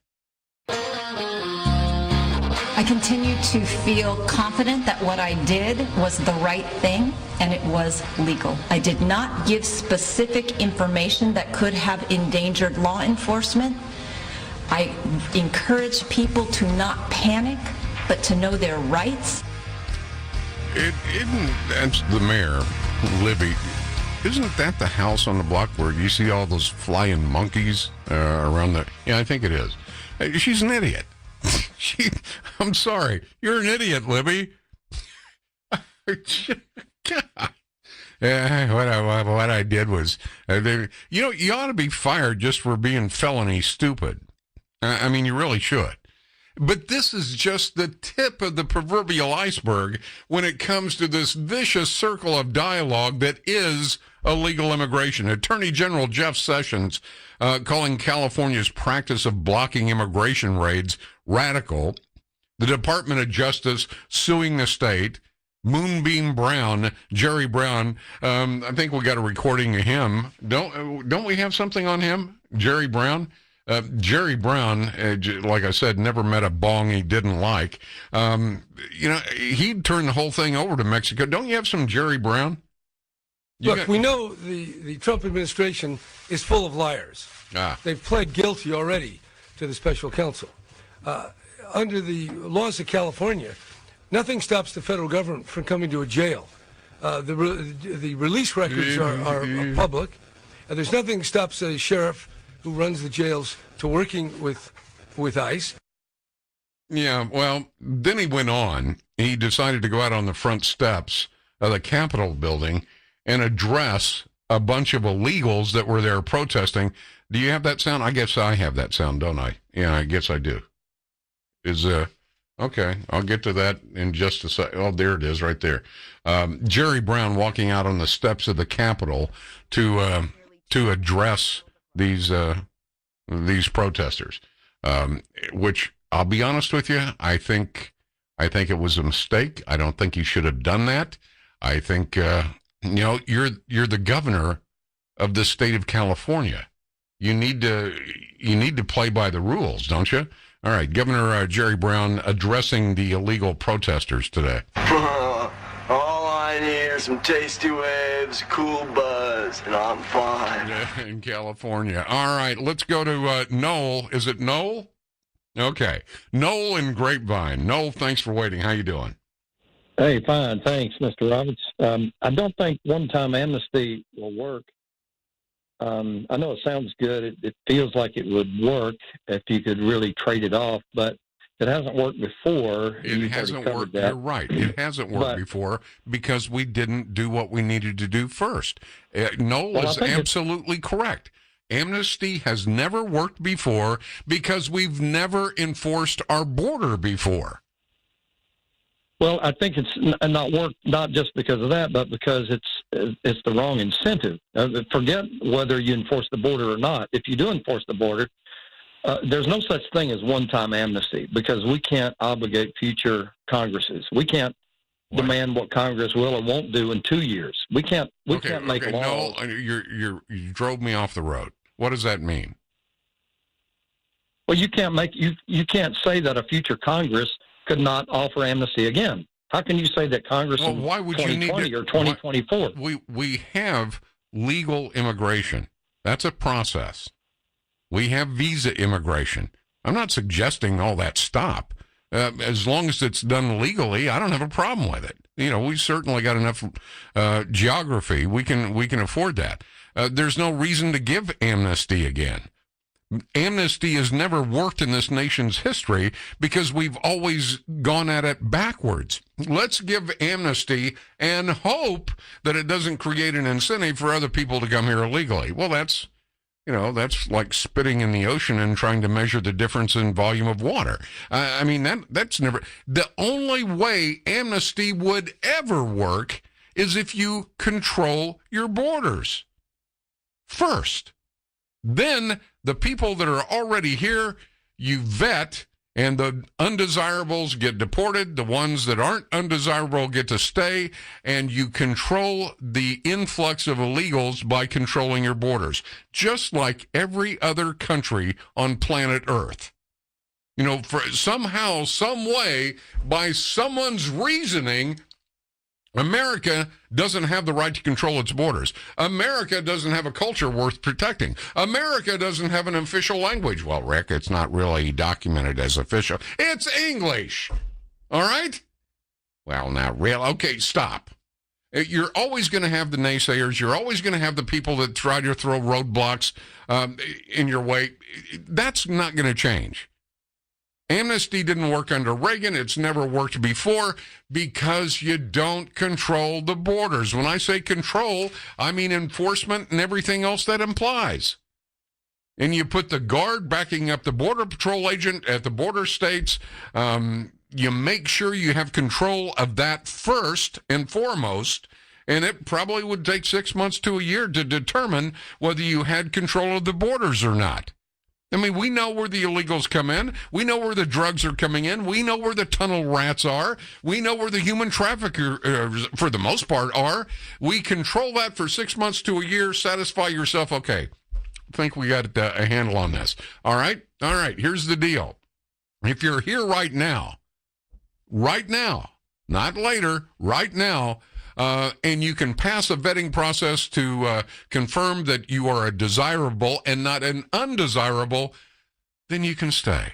I continue to feel confident that what I did was the right thing and it was legal. I did not give specific information that could have endangered law enforcement. I encourage people to not panic, but to know their rights. That's the mayor, Libby. Isn't that the house on the block where you see all those flying monkeys around the... Yeah, I think it is. She's an idiot. I'm sorry. You're an idiot, Libby. God. What I did was... you ought to be fired just for being felony stupid. I mean, you really should. But this is just the tip of the proverbial iceberg when it comes to this vicious circle of dialogue that is illegal immigration. Attorney General Jeff Sessions calling California's practice of blocking immigration raids radical. The Department of Justice suing the state. Moonbeam Brown, Jerry Brown, I think we got a recording of him. Don't we have something on him? Jerry Brown? Jerry Brown, like I said, never met a bong he didn't like. He turned the whole thing over to Mexico. Don't you have some Jerry Brown? We know the Trump administration is full of liars. They've pled guilty already to the special counsel. Under the laws of California, nothing stops the federal government from coming to a jail. The release records are public. There's nothing that stops a sheriff who runs the jails to working with ICE. Yeah, well, then he went on. He decided to go out on the front steps of the Capitol building and address a bunch of illegals that were there protesting. Do you have that sound? I guess I have that sound, don't I? Yeah, I guess I do. Okay, I'll get to that in just a sec. Oh, there it is right there. Jerry Brown walking out on the steps of the Capitol to address these protesters, which I'll be honest with you, I think it was a mistake. I don't think you should have done that. I think you're the governor of the state of California. You need to play by the rules, don't you? All right, Governor Jerry Brown addressing the illegal protesters today. All I need are some tasty waves, cool buzz, and I'm fine. In California. All right, let's go to Noel. Is it Noel? Okay. Noel in Grapevine. Noel, thanks for waiting. How you doing? Hey, fine. Thanks, Mr. Roberts. I don't think one-time amnesty will work. I know it sounds good. It feels like it would work if you could really trade it off, but it hasn't worked before. It hasn't worked. You're right. It hasn't worked before because we didn't do what we needed to do first. Noel is absolutely correct. Amnesty has never worked before because we've never enforced our border before. Well, I think it's not worked not just because of that, but because it's the wrong incentive. Forget whether you enforce the border or not. If you do enforce the border, there's no such thing as one-time amnesty because we can't obligate future Congresses. We can't demand what Congress will or won't do in 2 years. We can't make laws. No, you drove me off the road. What does that mean? Well, you can't say that a future Congress could not offer amnesty again. How can you say that Congress in 2020 or 2024? We have legal immigration. That's a process. We have visa immigration. I'm not suggesting all that stop. As long as it's done legally, I don't have a problem with it. We certainly got enough geography. We can afford that. There's no reason to give amnesty again. Amnesty has never worked in this nation's history because we've always gone at it backwards. Let's give amnesty and hope that it doesn't create an incentive for other people to come here illegally. Well, that's like spitting in the ocean and trying to measure the difference in volume of water. That's never. The only way amnesty would ever work is if you control your borders first. Then the people that are already here, you vet, and the undesirables get deported. The ones that aren't undesirable get to stay, and you control the influx of illegals by controlling your borders, just like every other country on planet Earth. For somehow, some way, by someone's reasoning, America doesn't have the right to control its borders. America doesn't have a culture worth protecting. America doesn't have an official language. Well, Rick, it's not really documented as official. It's English. All right? Well, now, real. Okay, stop. You're always going to have the naysayers. You're always going to have the people that try to throw roadblocks in your way. That's not going to change. Amnesty didn't work under Reagan. It's never worked before because you don't control the borders. When I say control, I mean enforcement and everything else that implies. And you put the guard backing up the Border Patrol agent at the border states. You make sure you have control of that first and foremost. And it probably would take 6 months to a year to determine whether you had control of the borders or not. We know where the illegals come in. We know where the drugs are coming in. We know where the tunnel rats are. We know where the human traffickers, for the most part, are. We control that for 6 months to a year. Satisfy yourself. Okay, I think we got a handle on this. All right. Here's the deal. If you're here right now, not later, right now, and you can pass a vetting process to confirm that you are a desirable and not an undesirable, then you can stay.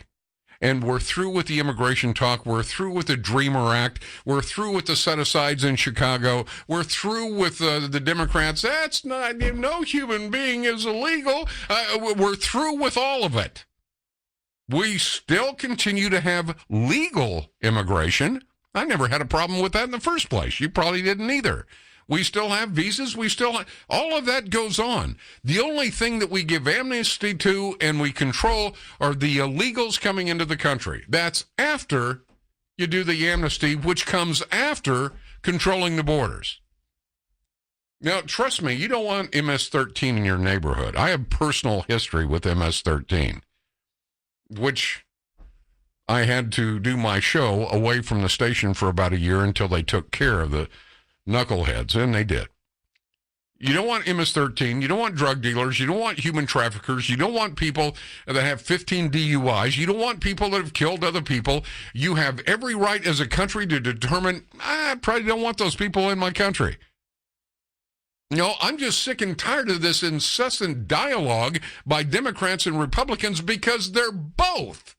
and we're through with the immigration talk. We're through with the Dreamer Act. We're through with the set-asides in Chicago. We're through with the Democrats. That's not, no human being is illegal. We're through with all of it. We still continue to have legal immigration. I never had a problem with that in the first place. You probably didn't either. We still have visas. We still have, all of that goes on. The only thing that we give amnesty to and we control are the illegals coming into the country. That's after you do the amnesty, which comes after controlling the borders. Now, trust me, you don't want MS-13 in your neighborhood. I have personal history with MS-13, which I had to do my show away from the station for about a year until they took care of the knuckleheads, and they did. You don't want MS-13. You don't want drug dealers. You don't want human traffickers. You don't want people that have 15 DUIs. You don't want people that have killed other people. You have every right as a country to determine, I probably don't want those people in my country. You know, I'm just sick and tired of this incessant dialogue by Democrats and Republicans because they're both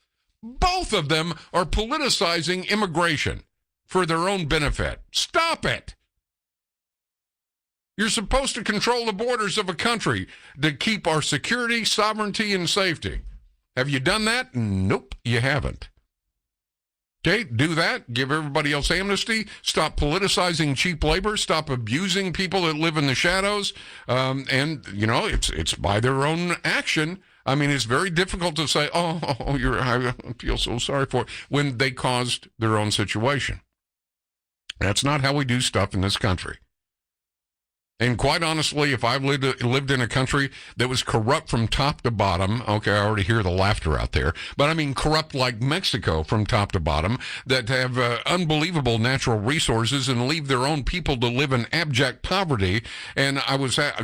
of them are politicizing immigration for their own benefit. Stop it. You're supposed to control the borders of a country to keep our security, sovereignty, and safety. Have you done that? Nope, you haven't. Okay, do that. Give everybody else amnesty. Stop politicizing cheap labor. Stop abusing people that live in the shadows. And, you know, it's by their own action. I mean, it's very difficult to say, I feel so sorry for it, when they caused their own situation. That's not how we do stuff in this country. And quite honestly, if I've lived in a country that was corrupt from top to bottom, okay, I already hear the laughter out there, but I mean corrupt like Mexico from top to bottom, that have unbelievable natural resources and leave their own people to live in abject poverty, and I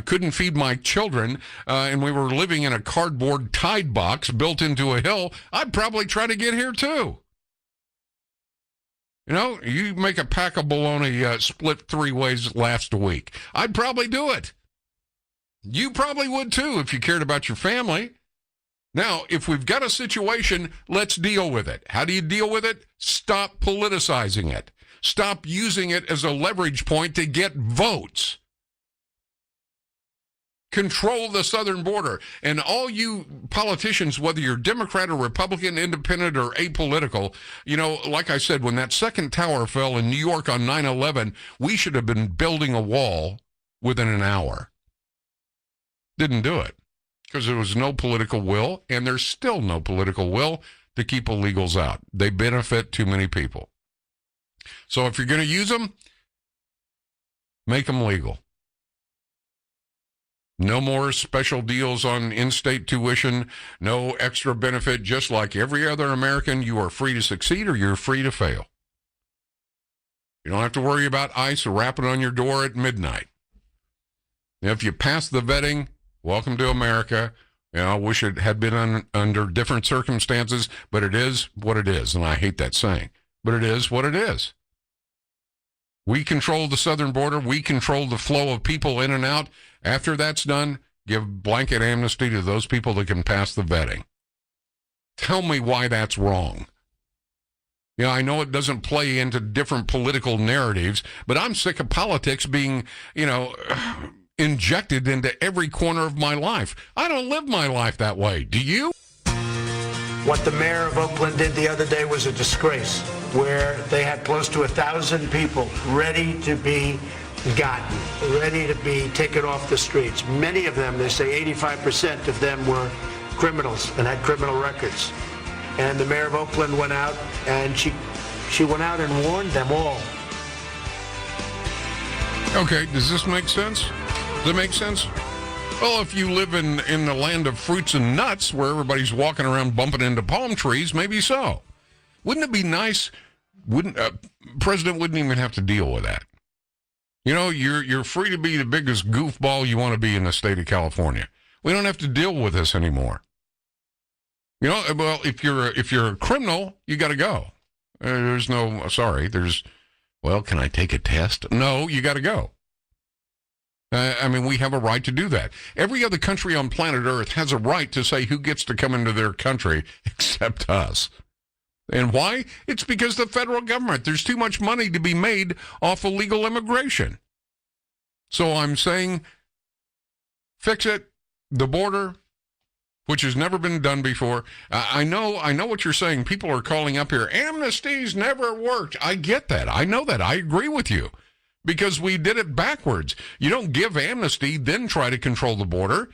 couldn't feed my children, and we were living in a cardboard Tide box built into a hill, I'd probably try to get here too. You know, you make a pack of bologna split 3 ways last a week. I'd probably do it. You probably would too if you cared about your family. Now, if we've got a situation, let's deal with it. How do you deal with it? Stop politicizing it. Stop using it as a leverage point to get votes. Control the southern border. And all you politicians, whether you're Democrat or Republican, independent or apolitical, you know, like I said, when that second tower fell in New York on 9/11, we should have been building a wall within an hour. Didn't do it because there was no political will, and there's still no political will to keep illegals out. They benefit too many people. So if you're going to use them, make them legal. No more special deals on in-state tuition, no extra benefit. Just like every other American, you are free to succeed or you're free to fail. You don't have to worry about ICE rapping on your door at midnight. If you pass the vetting, welcome to America. You know, I wish it had been under different circumstances, but it is what it is, and I hate that saying. But it is what it is. We control the southern border. We control the flow of people in and out. After that's done, give blanket amnesty to those people that can pass the vetting. Tell me why that's wrong. You know, I know it doesn't play into different political narratives, but I'm sick of politics being, you know, injected into every corner of my life. I don't live my life that way. Do you? What the mayor of Oakland did the other day was a disgrace, where they had close to 1,000 people ready to be gotten, ready to be taken off the streets. Many of them, they say 85% of them were criminals and had criminal records. And the mayor of Oakland went out, and she went out and warned them all. Okay, does this make sense? Does it make sense? Well, if you live in the land of fruits and nuts, where everybody's walking around bumping into palm trees, maybe so. Wouldn't it be nice? President wouldn't even have to deal with that. You know, you're free to be the biggest goofball you want to be in the state of California. We don't have to deal with this anymore. You know, well, if you're a criminal, you got to go. There's no sorry. Well, can I take a test? No, you got to go. I mean, we have a right to do that. Every other country on planet Earth has a right to say who gets to come into their country except us. And why? It's because the federal government, there's too much money to be made off illegal immigration. So I'm saying fix it, the border, which has never been done before. I know what you're saying. People are calling up here, amnesty's never worked. I get that. I know that. I agree with you because we did it backwards. You don't give amnesty, then try to control the border.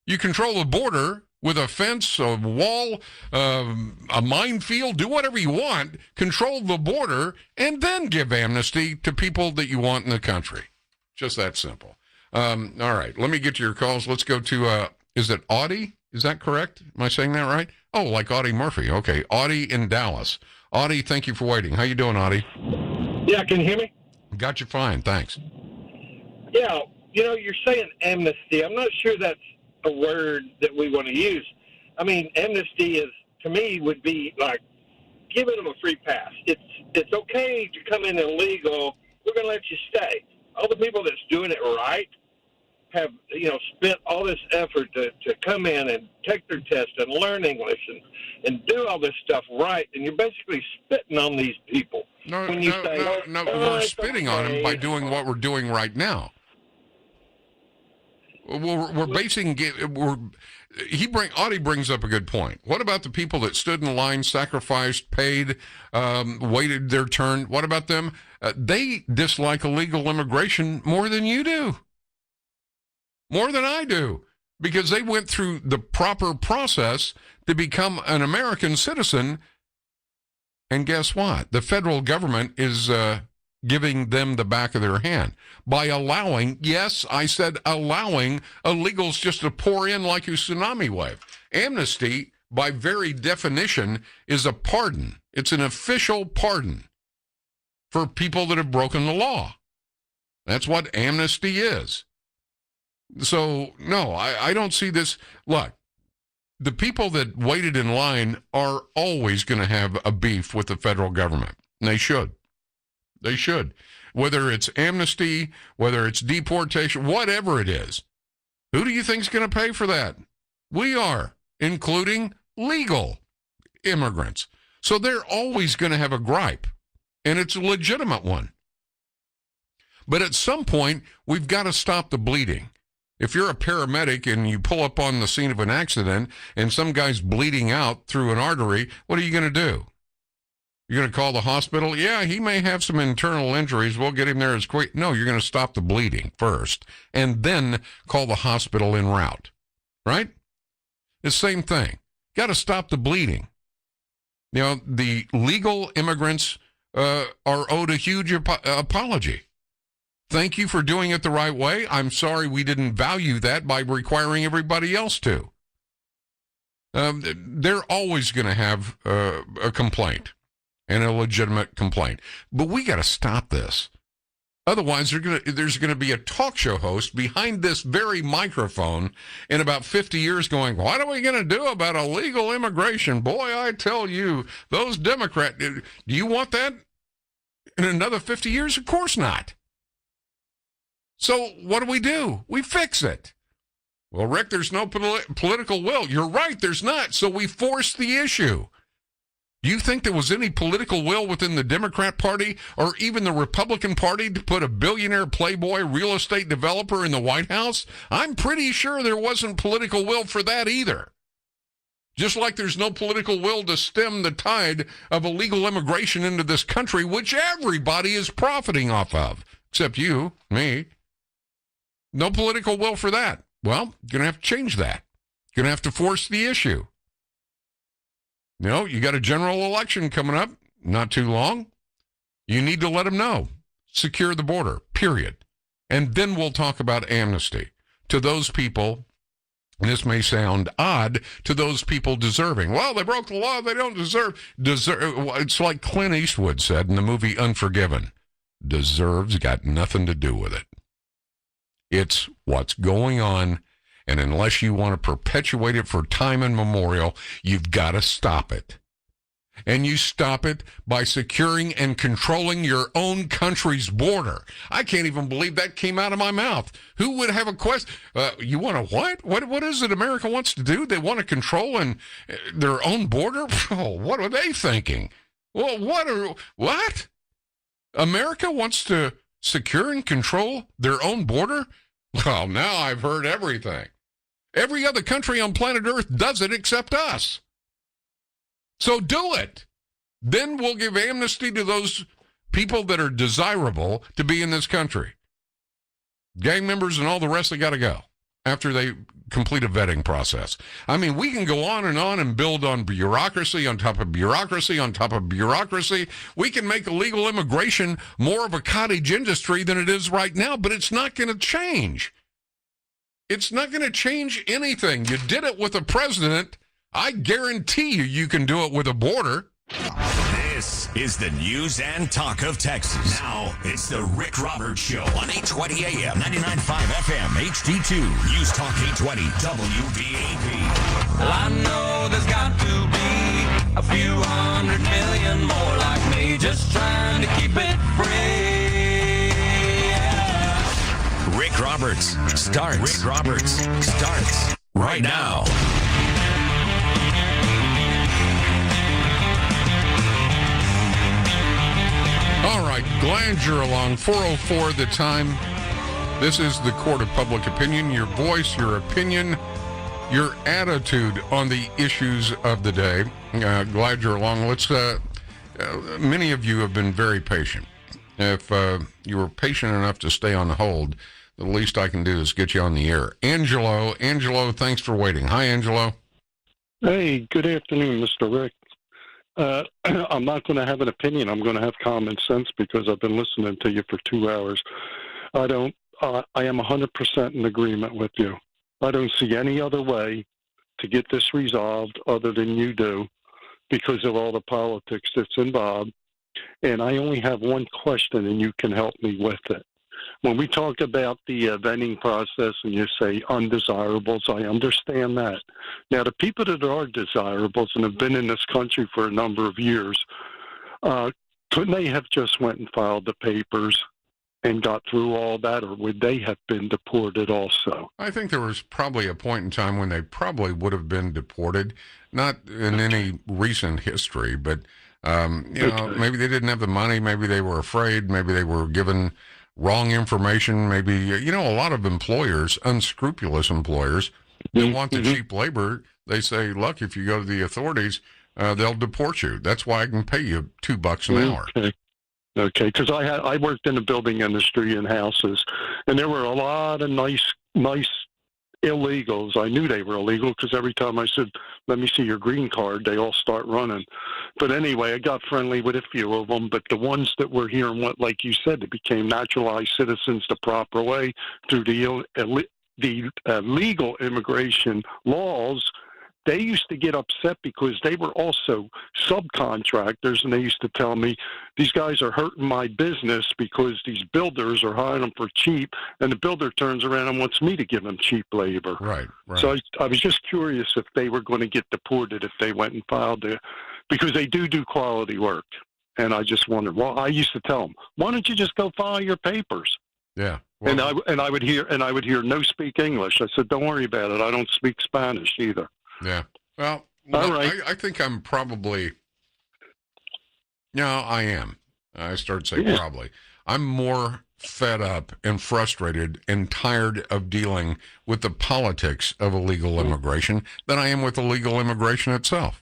You control the border with a fence, a wall, a minefield, do whatever you want, control the border, and then give amnesty to people that you want in the country. Just that simple. All right, let me get to your calls. Let's go to, is it Audie? Is that correct? Am I saying that right? Oh, like Audie Murphy. Okay, Audie in Dallas. Audie, thank you for waiting. How you doing, Audie? Yeah, can you hear me? Got you fine, thanks. Yeah, you're saying amnesty. I'm not sure that's a word that we want to use. I mean, amnesty is, to me, would be like giving them a free pass. It's okay to come in illegal. We're going to let you stay. All the people that's doing it right have, spent all this effort to come in and take their test and learn English and do all this stuff right, and you're basically spitting on these people. No, we're spitting on them by doing what we're doing right now. We're basing. Audie brings up a good point. What about the people that stood in line, sacrificed, paid, waited their turn? What about them? They dislike illegal immigration more than you do. More than I do. Because they went through the proper process to become an American citizen. And guess what? The federal government is giving them the back of their hand by allowing, yes, I said allowing illegals just to pour in like a tsunami wave. Amnesty, by very definition, is a pardon. It's an official pardon for people that have broken the law. That's what amnesty is. So, no, I don't see this. Look, the people that waited in line are always going to have a beef with the federal government. And they should. They should. Whether it's amnesty, whether it's deportation, whatever it is. Who do you think is going to pay for that? We are, including legal immigrants. So they're always going to have a gripe, and it's a legitimate one. But at some point, we've got to stop the bleeding. If you're a paramedic and you pull up on the scene of an accident and some guy's bleeding out through an artery, what are you going to do? You're going to call the hospital? Yeah, he may have some internal injuries. We'll get him there as quick. No, you're going to stop the bleeding first and then call the hospital en route, right? The same thing. Got to stop the bleeding. The legal immigrants are owed a huge apology. Thank you for doing it the right way. I'm sorry we didn't value that by requiring everybody else to. They're always going to have a complaint. And a legitimate complaint. But we got to stop this. Otherwise, there's going to be a talk show host behind this very microphone in about 50 years going, what are we going to do about illegal immigration? Boy, I tell you, those Democrats, do you want that in another 50 years? Of course not. So what do? We fix it. Well, Rick, there's no political will. You're right, there's not. So we force the issue. Do you think there was any political will within the Democrat Party or even the Republican Party to put a billionaire playboy real estate developer in the White House? I'm pretty sure there wasn't political will for that either. Just like there's no political will to stem the tide of illegal immigration into this country, which everybody is profiting off of, except you, me. No political will for that. Well, you're going to have to change that. You're going to have to force the issue. You got a general election coming up, not too long. You need to let them know. Secure the border, period. And then we'll talk about amnesty to those people, and this may sound odd, to those people deserving. Well, they broke the law, they don't deserve. It's like Clint Eastwood said in the movie Unforgiven. Deserves got nothing to do with it. It's what's going on. And unless you want to perpetuate it for time immemorial, you've got to stop it. And you stop it by securing and controlling your own country's border. I can't even believe that came out of my mouth. Who would have a question? You want to what? What is it America wants to do? They want to control their own border? Oh, what are they thinking? Well, what? America wants to secure and control their own border? Well, now I've heard everything. Every other country on planet Earth does it except us. So do it. Then we'll give amnesty to those people that are desirable to be in this country. Gang members and all the rest, they got to go after they complete a vetting process. I mean, we can go on and build on bureaucracy on top of bureaucracy on top of bureaucracy. We can make illegal immigration more of a cottage industry than it is right now, but it's not going to change. It's not going to change anything. You did it with a president. I guarantee you can do it with a border. This is the news and talk of Texas. Now, it's the Rick Roberts Show on 820 AM, 99.5 FM, HD2, News Talk 820, WBAP. Well, I know there's got to be a few 100 million more like me, just trying to keep it free. Yeah. Rick Roberts starts right now. All right, glad you're along. 4:04 the time. This is the Court of Public Opinion, your voice, your opinion, your attitude on the issues of the day. Glad you're along. Many of you have been very patient. If you were patient enough to stay on hold, the least I can do is get you on the air. Angelo, thanks for waiting. Hi, Angelo. Hey, good afternoon, Mr. Rick. I'm not going to have an opinion. I'm going to have common sense because I've been listening to you for 2 hours. I am 100% in agreement with you. I don't see any other way to get this resolved other than you do because of all the politics that's involved. And I only have one question, and you can help me with it. When we talk about the vetting process and you say undesirables, I understand that. Now, the people that are desirables and have been in this country for a number of years, couldn't they have just went and filed the papers and got through all that, or would they have been deported also? I think there was probably a point in time when they probably would have been deported, not in any recent history, but maybe they didn't have the money, maybe they were afraid, maybe they were given wrong information, maybe, a lot of employers, unscrupulous employers, they want the cheap labor. They say, look, if you go to the authorities, they'll deport you. That's why I can pay you $2 an hour. Okay, because I worked in the building industry in houses, and there were a lot of nice illegals. I knew they were illegal because every time I said, let me see your green card, they all start running. But anyway, I got friendly with a few of them, but the ones that were here and went, like you said, they became naturalized citizens the proper way through the legal immigration laws. They used to get upset because they were also subcontractors, and they used to tell me, these guys are hurting my business because these builders are hiring them for cheap, and the builder turns around and wants me to give them cheap labor. Right. So I was just curious if they were going to get deported if they went and filed there, because they do quality work. And I just wondered, well, I used to tell them, why don't you just go file your papers? Yeah. Well, and I would hear no speak English. I said, don't worry about it. I don't speak Spanish either. Yeah. Well, all right. I think I'm probably. No, I am. I started to say probably. I'm more fed up and frustrated and tired of dealing with the politics of illegal immigration than I am with illegal immigration itself.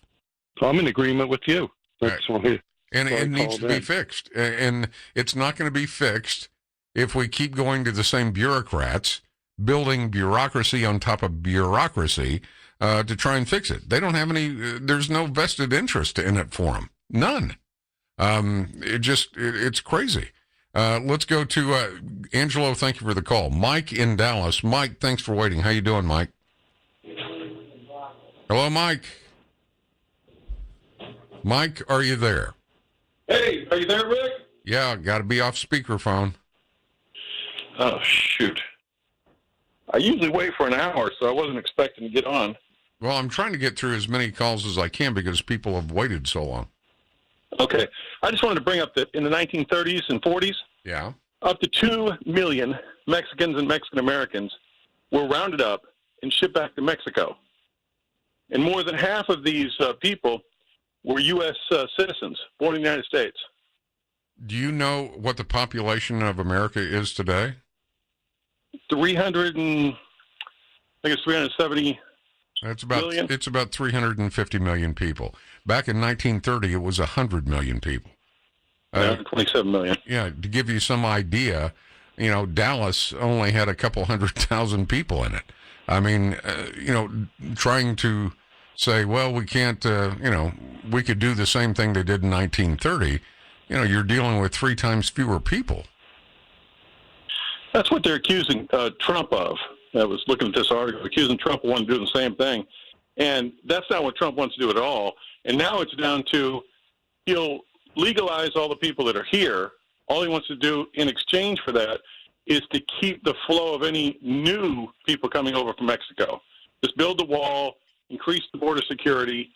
I'm in agreement with you. That's why. And it needs to be fixed. And it's not going to be fixed if we keep going to the same bureaucrats, building bureaucracy on top of bureaucracy, to try and fix it. They don't have any, there's no vested interest in it for them. None. It's crazy. Let's go to Angelo. Thank you for the call. Mike in Dallas. Mike, thanks for waiting. How you doing, Mike? Hello, Mike. Mike, are you there? Hey, are you there, Rick? Yeah, got to be off speakerphone. Oh, shoot. I usually wait for an hour, so I wasn't expecting to get on. Well, I'm trying to get through as many calls as I can because people have waited so long. Okay. I just wanted to bring up that in the 1930s and 40s, yeah, up to 2 million Mexicans and Mexican Americans were rounded up and shipped back to Mexico. And more than half of these people were U.S. Citizens born in the United States. Do you know what the population of America is today? 370 million. It's about 350 million people. Back in 1930, it was 100 million people. 27 million. Yeah, to give you some idea, Dallas only had a couple 100,000 people in it. I mean, trying to say, well, we can't, we could do the same thing they did in 1930. You're dealing with 3 times fewer people. That's what they're accusing Trump of. I was looking at this article, accusing Trump of wanting to do the same thing. And that's not what Trump wants to do at all. And now it's down to he'll legalize all the people that are here. All he wants to do in exchange for that is to keep the flow of any new people coming over from Mexico. Just build the wall, increase the border security.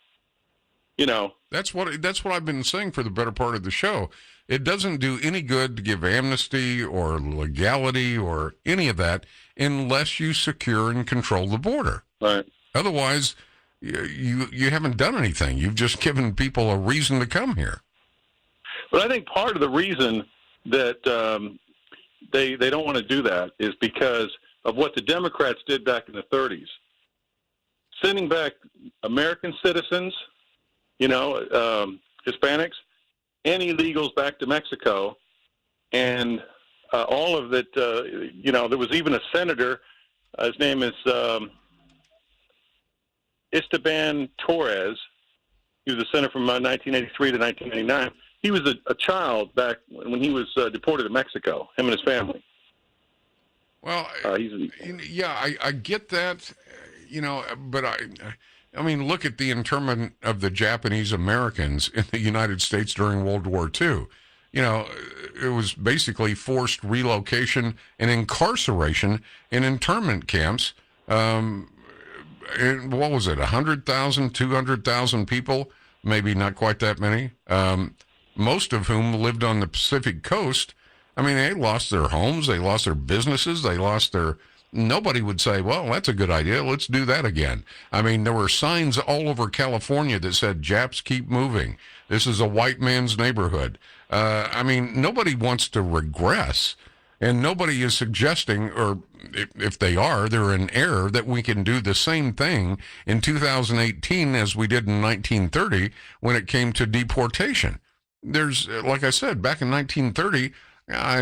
That's what I've been saying for the better part of the show. It doesn't do any good to give amnesty or legality or any of that unless you secure and control the border. Right. Otherwise, you haven't done anything. You've just given people a reason to come here. But I think part of the reason that they don't want to do that is because of what the Democrats did back in the 30s. Sending back American citizens, Hispanics, and illegals back to Mexico, and all of that, there was even a senator, his name is Esteban Torres. He was a senator from 1983 to 1989. He was a child back when he was deported to Mexico, him and his family. Well, I get that, but I mean, look at the internment of the Japanese Americans in the United States during World War II. It was basically forced relocation and incarceration in internment camps. And what was it, 100,000, 200,000 people? Maybe not quite that many. Most of whom lived on the Pacific coast. I mean, they lost their homes, they lost their businesses, they lost their... Nobody would say, well, that's a good idea, let's do that again. I mean, there were signs all over California that said, Japs keep moving. This is a white man's neighborhood. I mean, nobody wants to regress, and nobody is suggesting, or if they are, they're in error, that we can do the same thing in 2018 as we did in 1930 when it came to deportation. There's, like I said, back in 1930, I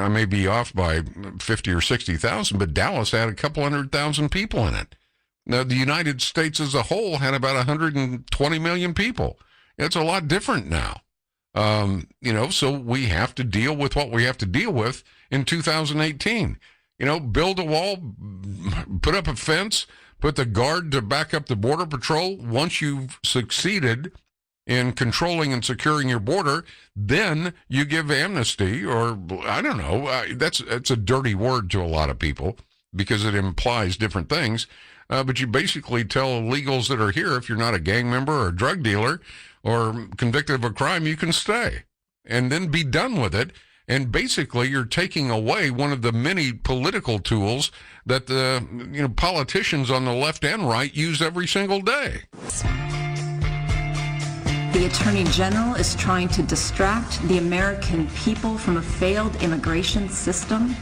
may be off by 50 or 60,000, but Dallas had a couple 100,000 people in it. Now, the United States as a whole had about 120 million people. It's a lot different now. So we have to deal with what we have to deal with in 2018. Build a wall, put up a fence, put the guard to back up the Border Patrol. Once you've succeeded in controlling and securing your border, then you give amnesty, or I don't know. That's a dirty word to a lot of people because it implies different things. But you basically tell illegals that are here, if you're not a gang member or a drug dealer or convicted of a crime, you can stay and then be done with it. And basically, you're taking away one of the many political tools that the politicians on the left and right use every single day. The Attorney General is trying to distract the American people from a failed immigration system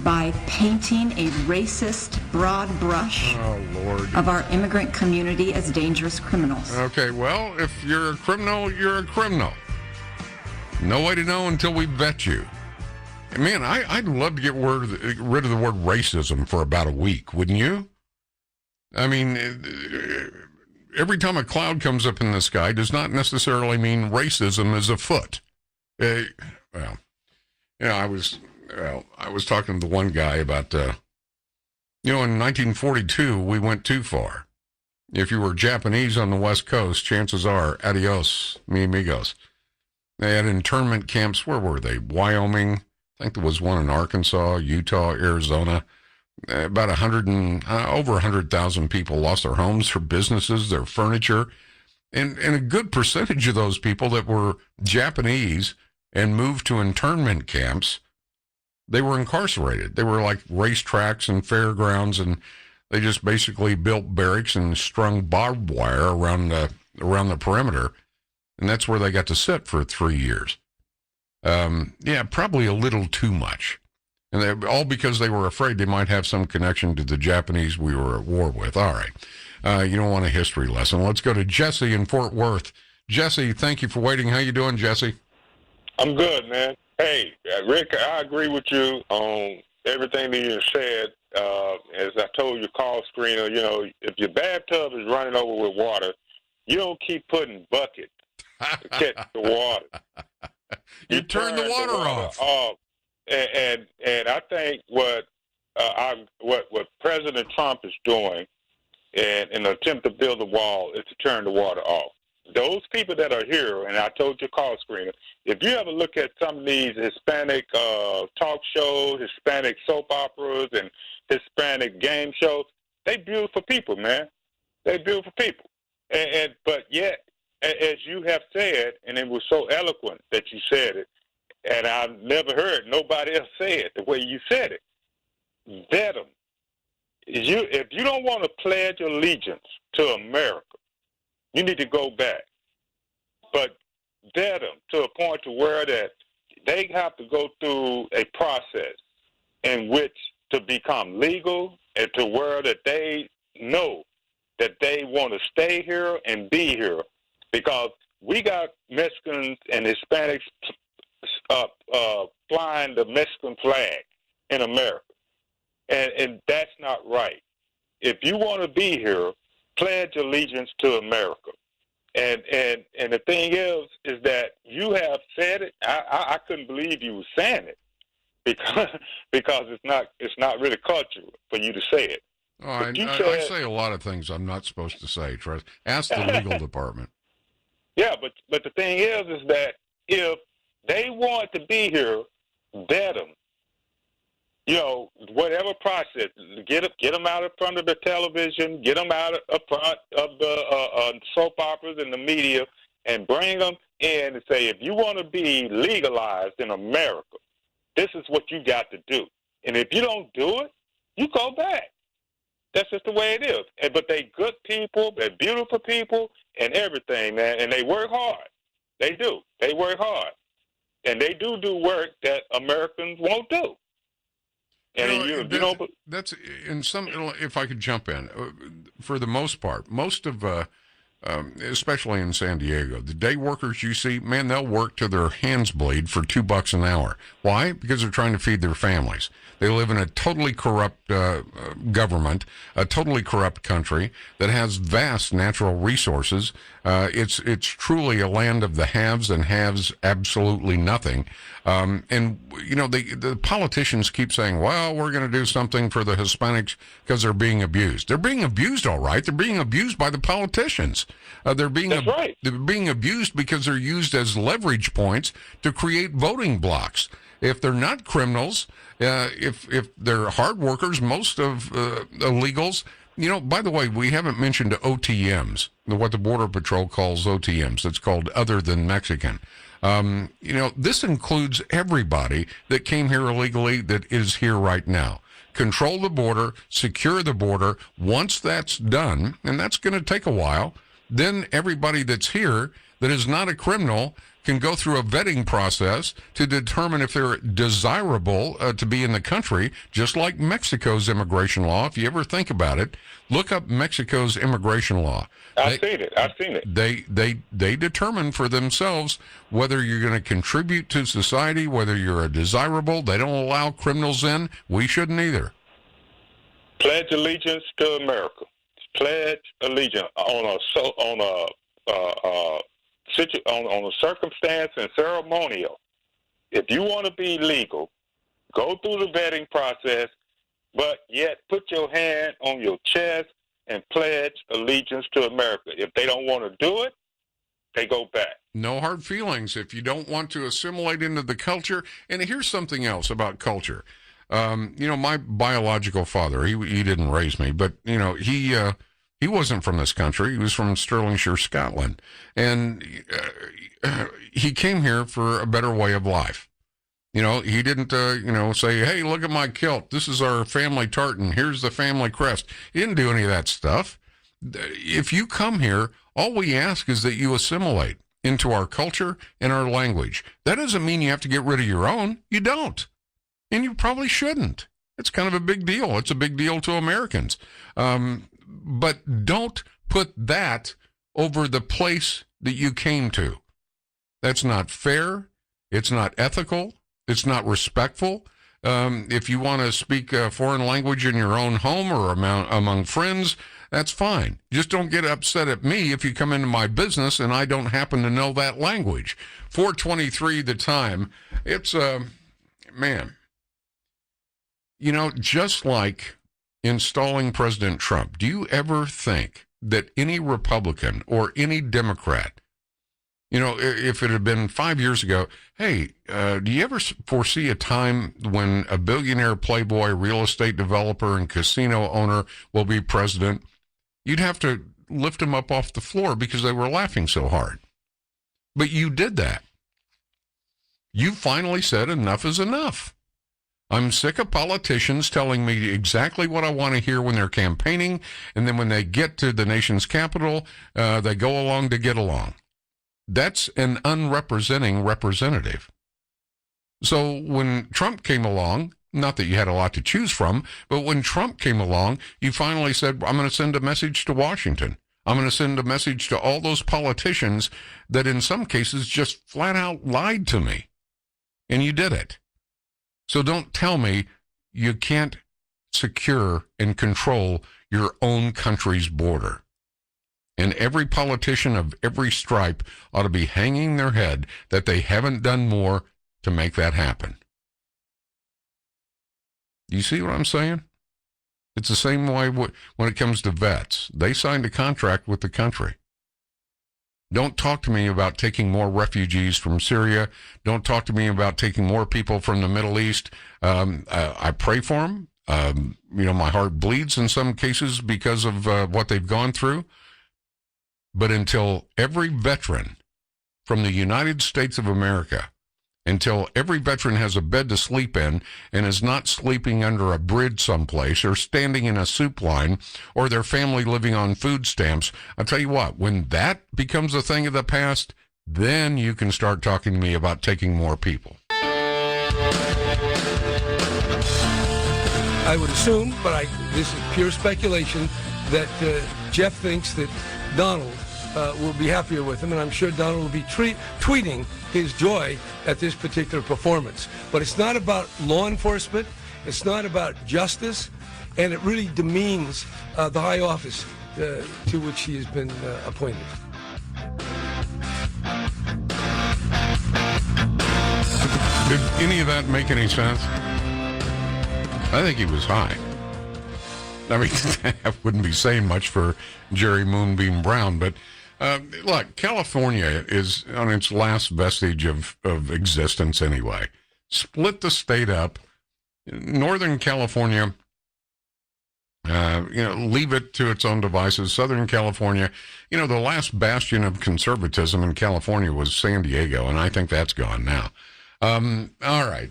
by painting a racist broad brush of our immigrant community as dangerous criminals. Okay, well, if you're a criminal, you're a criminal. No way to know until we vet you. Man, I'd love to get rid of the word racism for about a week, wouldn't you? I mean, every time a cloud comes up in the sky does not necessarily mean racism is afoot. I was talking to the one guy about, in 1942, we went too far. If you were Japanese on the West Coast, chances are, adios, mi amigos. They had internment camps. Where were they? Wyoming. I think there was one in Arkansas, Utah, Arizona. About over 100,000 people lost their homes, their businesses, their furniture. And a good percentage of those people that were Japanese and moved to internment camps, they were incarcerated. They were like racetracks and fairgrounds, and they just basically built barracks and strung barbed wire around the perimeter, and that's where they got to sit for 3 years. Yeah, probably a little too much. And all because they were afraid they might have some connection to the Japanese we were at war with. All right. You don't want a history lesson. Let's go to Jesse in Fort Worth. Jesse, thank you for waiting. How you doing, Jesse? I'm good, man. Hey, Rick, I agree with you on everything that you said. As I told your call screener, you know, if your bathtub is running over with water, you don't keep putting buckets to catch the water. You turn the water off. And I think what President Trump is doing in an attempt to build a wall is to turn the water off. Those people that are here, and I told your call screener, if you ever look at some of these Hispanic talk shows, Hispanic soap operas, and Hispanic game shows, they beautiful people, man. They beautiful people. But yet, as you have said, and it was so eloquent that you said it, and I've never heard nobody else say it the way you said it. Vet them. If you don't want to pledge allegiance to America, you need to go back. But vet them to a point to where that they have to go through a process in which to become legal and to where that they know that they want to stay here and be here. Because we got Mexicans and Hispanics flying the Mexican flag in America. And that's not right. If you want to be here, pledge allegiance to America. And the thing is that you have said it. I couldn't believe you were saying it because it's not really cultural for you to say it. Oh, I say a lot of things I'm not supposed to say. Trust. Ask the legal department. Yeah, but the thing is that if they want to be here, vet them. You know, whatever process, get them out in front of the television, get them out in front of the soap operas and the media, and bring them in and say, if you want to be legalized in America, this is what you got to do. And if you don't do it, you go back. That's just the way it is. But they good people, they're beautiful people, and everything, man. And they work hard. They do. They work hard. And they do work that Americans won't do. And that's in some. If I could jump in, for the most part, most of, especially in San Diego, the day workers you see, man, they'll work till their hands bleed for $2 an hour. Why? Because they're trying to feed their families. They live in a totally corrupt government, a totally corrupt country that has vast natural resources. It's truly a land of the haves and has absolutely nothing. And you know, the politicians keep saying, "Well, we're going to do something for the Hispanics because they're being abused." They're being abused, all right. They're being abused by the politicians. They're being abused because they're used as leverage points to create voting blocks. If they're not criminals, if they're hard workers, most of illegals. You know, by the way, we haven't mentioned OTMs, what the Border Patrol calls OTMs. It's called Other Than Mexican. You know, this includes everybody that came here illegally that is here right now. Control the border, secure the border. Once that's done, and that's going to take a while, then everybody that's here that is not a criminal can go through a vetting process to determine if they're desirable to be in the country, just like Mexico's immigration law. If you ever think about it, look up Mexico's immigration law. I've seen it. They determine for themselves whether you're going to contribute to society, whether you're a desirable. They don't allow criminals in. We shouldn't either. Pledge allegiance to America. Pledge allegiance on a circumstance and ceremonial. If you want to be legal, go through the vetting process, but yet put your hand on your chest and pledge allegiance to America. If they don't want to do it, they go back. No hard feelings if you don't want to assimilate into the culture. And here's something else about culture. You know, my biological father, he didn't raise me, but, you know, he He wasn't from this country. He was from Stirlingshire, Scotland. And he came here for a better way of life. You know, he didn't, say, hey, look at my kilt. This is our family tartan. Here's the family crest. He didn't do any of that stuff. If you come here, all we ask is that you assimilate into our culture and our language. That doesn't mean you have to get rid of your own. You don't. And you probably shouldn't. It's kind of a big deal. It's a big deal to Americans. But don't put that over the place that you came to. That's not fair. It's not ethical. It's not respectful. If you want to speak a foreign language in your own home or among friends, that's fine. Just don't get upset at me if you come into my business and I don't happen to know that language. 4:23 the time. It's, man. You know, just like installing President Trump, do you ever think that any Republican or any Democrat, if it had been 5 years ago, hey, do you ever foresee a time when a billionaire playboy real estate developer and casino owner will be president? You'd have to lift them up off the floor because they were laughing so hard. But you did that. You finally said enough is enough. I'm sick of politicians telling me exactly what I want to hear when they're campaigning, and then when they get to the nation's capital, they go along to get along. That's an unrepresenting representative. So when Trump came along, not that you had a lot to choose from, but when Trump came along, you finally said, I'm going to send a message to Washington. I'm going to send a message to all those politicians that in some cases just flat out lied to me. And you did it. So don't tell me you can't secure and control your own country's border. And every politician of every stripe ought to be hanging their head that they haven't done more to make that happen. You see what I'm saying? It's the same way when it comes to vets. They signed a contract with the country. Don't talk to me about taking more refugees from Syria. Don't talk to me about taking more people from the Middle East. I pray for them. My heart bleeds in some cases because of what they've gone through. But until every veteran from the United States of America, until every veteran has a bed to sleep in and is not sleeping under a bridge someplace or standing in a soup line or their family living on food stamps, I'll tell you what, when that becomes a thing of the past, then you can start talking to me about taking more people. I would assume, but this is pure speculation, that Jeff thinks that Donald will be happier with him, and I'm sure Donald will be tweeting his joy at this particular performance. But it's not about law enforcement, it's not about justice, and it really demeans the high office to which he has been appointed. Did any of that make any sense? I think he was high. I mean, that wouldn't be saying much for Jerry Moonbeam Brown, but look, California is on its last vestige of existence anyway. Split the state up. Northern California, leave it to its own devices. Southern California, the last bastion of conservatism in California was San Diego, and I think that's gone now. All right.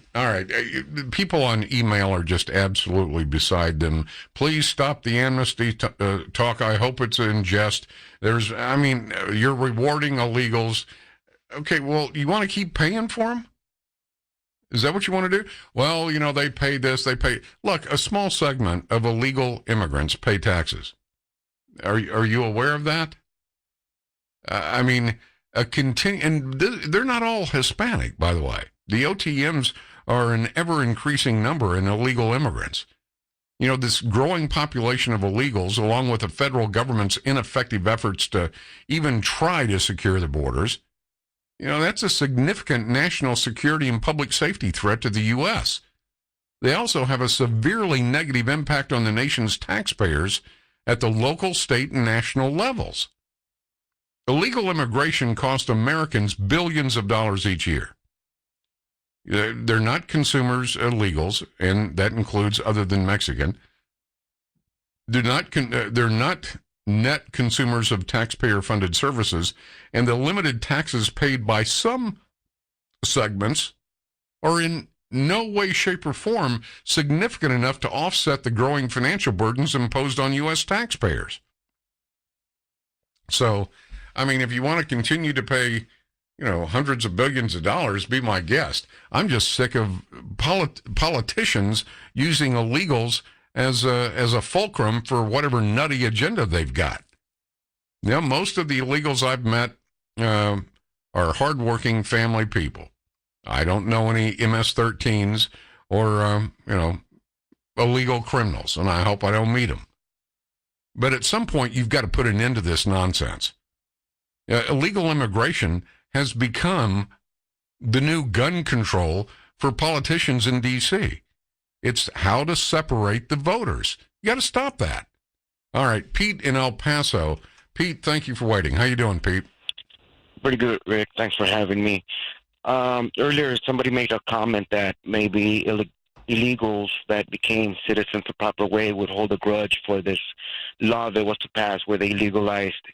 People on email are just absolutely beside them. Please stop the amnesty talk. I hope it's in jest. You're rewarding illegals. Okay, well, you want to keep paying for them? Is that what you want to do? Well, they pay this, they pay. Look, a small segment of illegal immigrants pay taxes. Are you aware of that? And they're not all Hispanic, by the way. The OTMs are an ever-increasing number in illegal immigrants. This growing population of illegals, along with the federal government's ineffective efforts to even try to secure the borders, that's a significant national security and public safety threat to the U.S. They also have a severely negative impact on the nation's taxpayers at the local, state, and national levels. Illegal immigration costs Americans billions of dollars each year. They're not consumers, illegals, and that includes other than Mexican. They're not net consumers of taxpayer-funded services, and the limited taxes paid by some segments are in no way, shape, or form significant enough to offset the growing financial burdens imposed on U.S. taxpayers. So, I mean, if you want to continue to pay, hundreds of billions of dollars, be my guest. I'm just sick of politicians using illegals as a fulcrum for whatever nutty agenda they've got. Most of the illegals I've met are hardworking family people. I don't know any MS-13s or, illegal criminals, and I hope I don't meet them. But at some point, you've got to put an end to this nonsense. Illegal immigration has become the new gun control for politicians in D.C. It's how to separate the voters. You got to stop that. All right, Pete in El Paso. Pete, thank you for waiting. How you doing, Pete? Pretty good, Rick. Thanks for having me. Earlier, somebody made a comment that maybe illegals that became citizens the proper way would hold a grudge for this law that was to pass where they legalized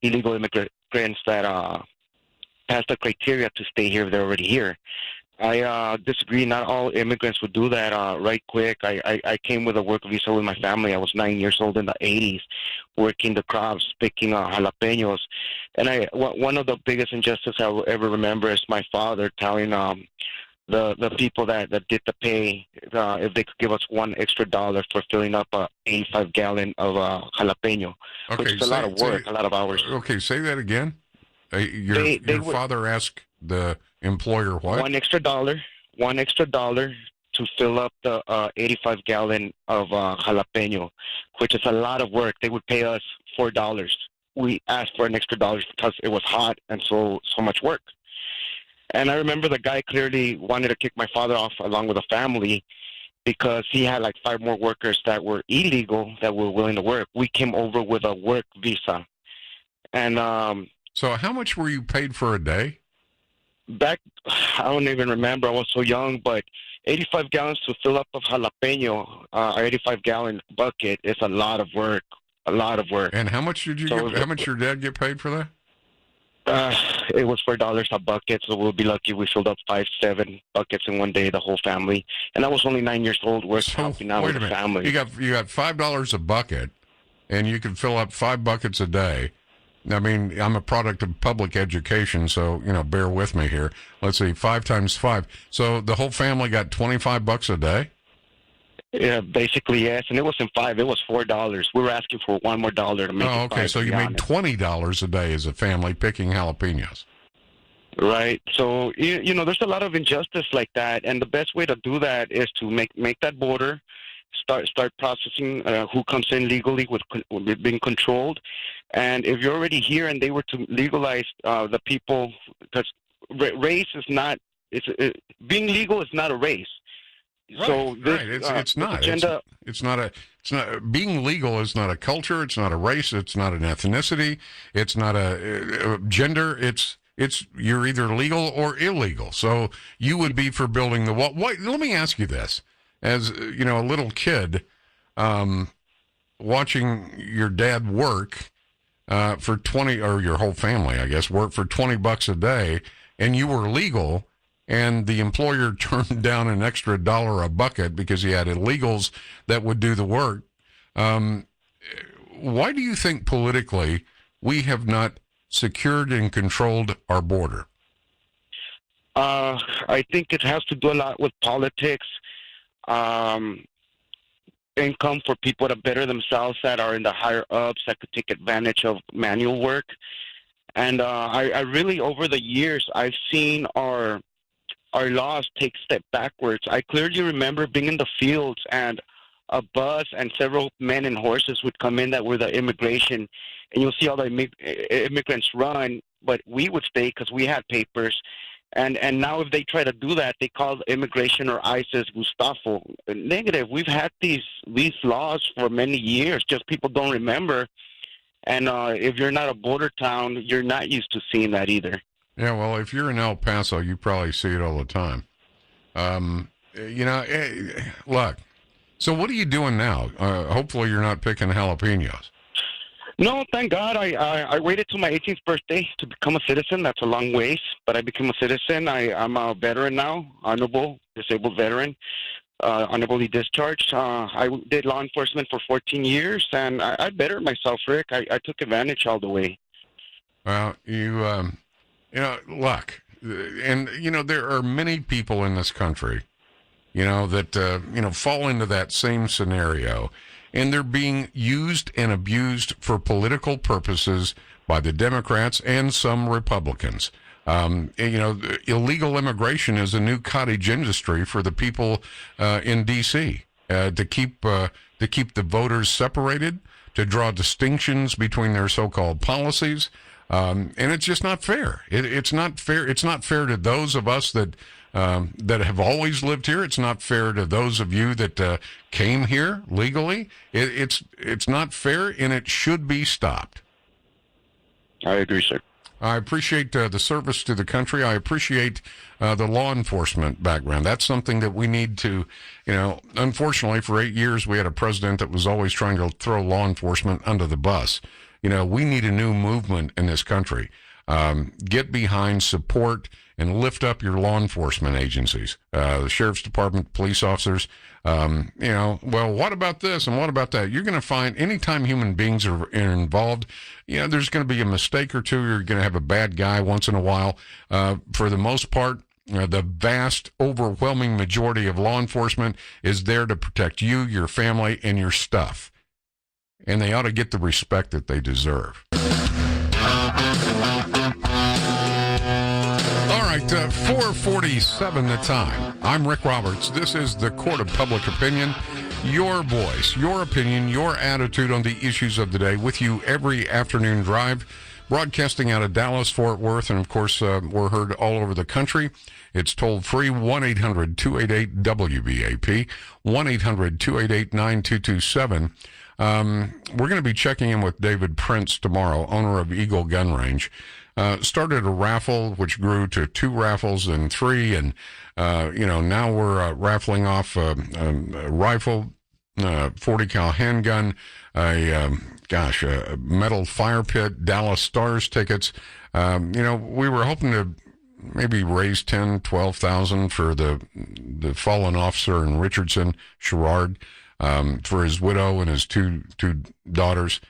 illegal immigrants that passed the criteria to stay here if they're already here. I disagree. Not all immigrants would do that right quick. I came with a work visa with my family. I was 9 years old in the 80s, working the crops, picking jalapenos. And one of the biggest injustices I will ever remember is my father telling the people that did the pay if they could give us $1 extra for filling up a 85-gallon of jalapeno, which is a lot of work, a lot of hours. Okay, say that again. Your father asked the employer what? $1 extra to fill up the 85-gallon of jalapeno, which is a lot of work. They would pay us $4. We asked for an extra $1 because it was hot and so much work. And I remember the guy clearly wanted to kick my father off along with the family because he had like 5 more workers that were illegal that were willing to work. We came over with a work visa. And so how much were you paid for a day? Back, I don't even remember. I was so young, but 85 gallons to fill up a jalapeno, 85-gallon bucket is a lot of work. A lot of work. And how much did you how much your dad get paid for that? It was $4 a bucket, so we'll be lucky we filled up 5-7 buckets in one day, the whole family. And I was only 9 years old, helping out with the family. You got $5 a bucket, and you can fill up 5 buckets a day. I mean, I'm a product of public education, so, bear with me here. Let's see, 5 times 5. So the whole family got $25 a day? Yeah, basically, yes. And it wasn't 5, it was $4. We were asking for $1 more to make it 5. Okay, so you made $20 a day as a family picking jalapenos. Right. So, there's a lot of injustice like that, and the best way to do that is to make that border, start processing who comes in legally with being controlled. And if you're already here and they were to legalize the people, because race is not, being legal is not a race. Right, so this, it's not. Agenda, it's not being legal is not a culture. It's not a race. It's not an ethnicity. It's not a gender. It's you're either legal or illegal. So you would be for building the wall. Let me ask you this. As a little kid, watching your dad work for 20, or your whole family, I guess, work for $20 a day, and you were legal, and the employer turned down an extra $1 a bucket because he had illegals that would do the work. Why do you think politically we have not secured and controlled our border? I think it has to do a lot with politics. Income for people to better themselves that are in the higher ups that could take advantage of manual work. And I really, over the years, I've seen our laws take a step backwards. I clearly remember being in the fields and a bus and several men and horses would come in that were the immigration, and you'll see all the immigrants run, but we would stay because we had papers. And now if they try to do that, they call immigration or ISIS Gustavo. Negative. We've had these laws for many years, just people don't remember. And if you're not a border town, you're not used to seeing that either. Yeah, well, if you're in El Paso, you probably see it all the time. Look, so what are you doing now? Hopefully you're not picking jalapenos. No, thank God. I waited till my 18th birthday to become a citizen. That's a long ways, but I became a citizen. I'm a veteran now, honorable disabled veteran, honorably discharged. I did law enforcement for 14 years, and I bettered myself, Rick. I took advantage all the way. Well, look, and, there are many people in this country, that, fall into that same scenario. And they're being used and abused for political purposes by the Democrats and some Republicans. Illegal immigration is a new cottage industry for the people in D.C. To keep the voters separated, to draw distinctions between their so-called policies, and it's just not fair. It's not fair. It's not fair to those of us that have always lived here. It's not fair to those of you that came here legally. It's not fair, and it should be stopped. I agree, sir. I appreciate the service to the country. I appreciate the law enforcement background. That's something that we need to, unfortunately, for 8 years, we had a president that was always trying to throw law enforcement under the bus. We need a new movement in this country. Get behind, support, and lift up your law enforcement agencies, the sheriff's department, police officers. Well, what about this and what about that? You're going to find anytime human beings are involved, there's going to be a mistake or two. You're going to have a bad guy once in a while. For the most part, the vast, overwhelming majority of law enforcement is there to protect you, your family, and your stuff. And they ought to get the respect that they deserve. All right, 4:47 the time. I'm Rick Roberts. This is the Court of Public Opinion. Your voice, your opinion, your attitude on the issues of the day with you every afternoon drive. Broadcasting out of Dallas, Fort Worth, and of course, we're heard all over the country. It's toll free, 1-800-288-WBAP, 1-800-288-9227. We're going to be checking in with David Prince tomorrow, owner of Eagle Gun Range. Started a raffle, which grew to 2 raffles and 3, and now we're raffling off a rifle, 40 cal handgun, a metal fire pit, Dallas Stars tickets. We were hoping to maybe raise $10,000-12,000 for the fallen officer in Richardson, Sherrard, for his widow and his two daughters.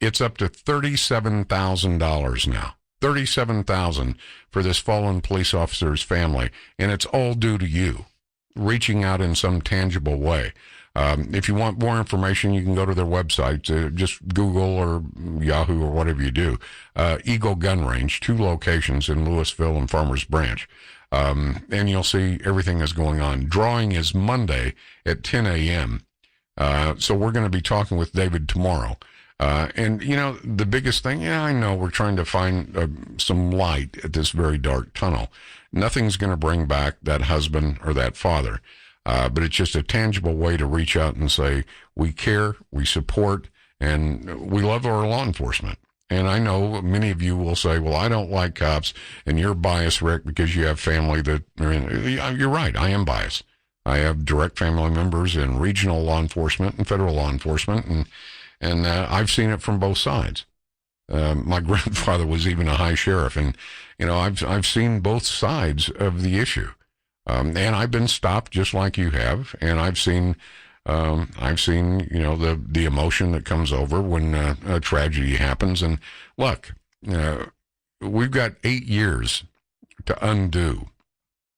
It's up to $37,000 now. $37,000 for this fallen police officer's family, and it's all due to you reaching out in some tangible way. If you want more information, you can go to their website. Just Google or Yahoo or whatever you do. Eagle Gun Range, 2 locations in Louisville and Farmers Branch. And you'll see everything is going on. Drawing is Monday at 10 a.m. So we're going to be talking with David tomorrow. And, the biggest thing, I know we're trying to find some light at this very dark tunnel. Nothing's going to bring back that husband or that father. But it's just a tangible way to reach out and say, we care, we support, and we love our law enforcement. And I know many of you will say, well, I don't like cops, and you're biased, Rick, because you have family that are in. You're right, I am biased. I have direct family members in regional law enforcement and federal law enforcement, and I've seen it from both sides. My grandfather was even a high sheriff, and I've seen both sides of the issue, and I've been stopped just like you have, and I've seen the emotion that comes over when a tragedy happens. And look, we've got 8 years to undo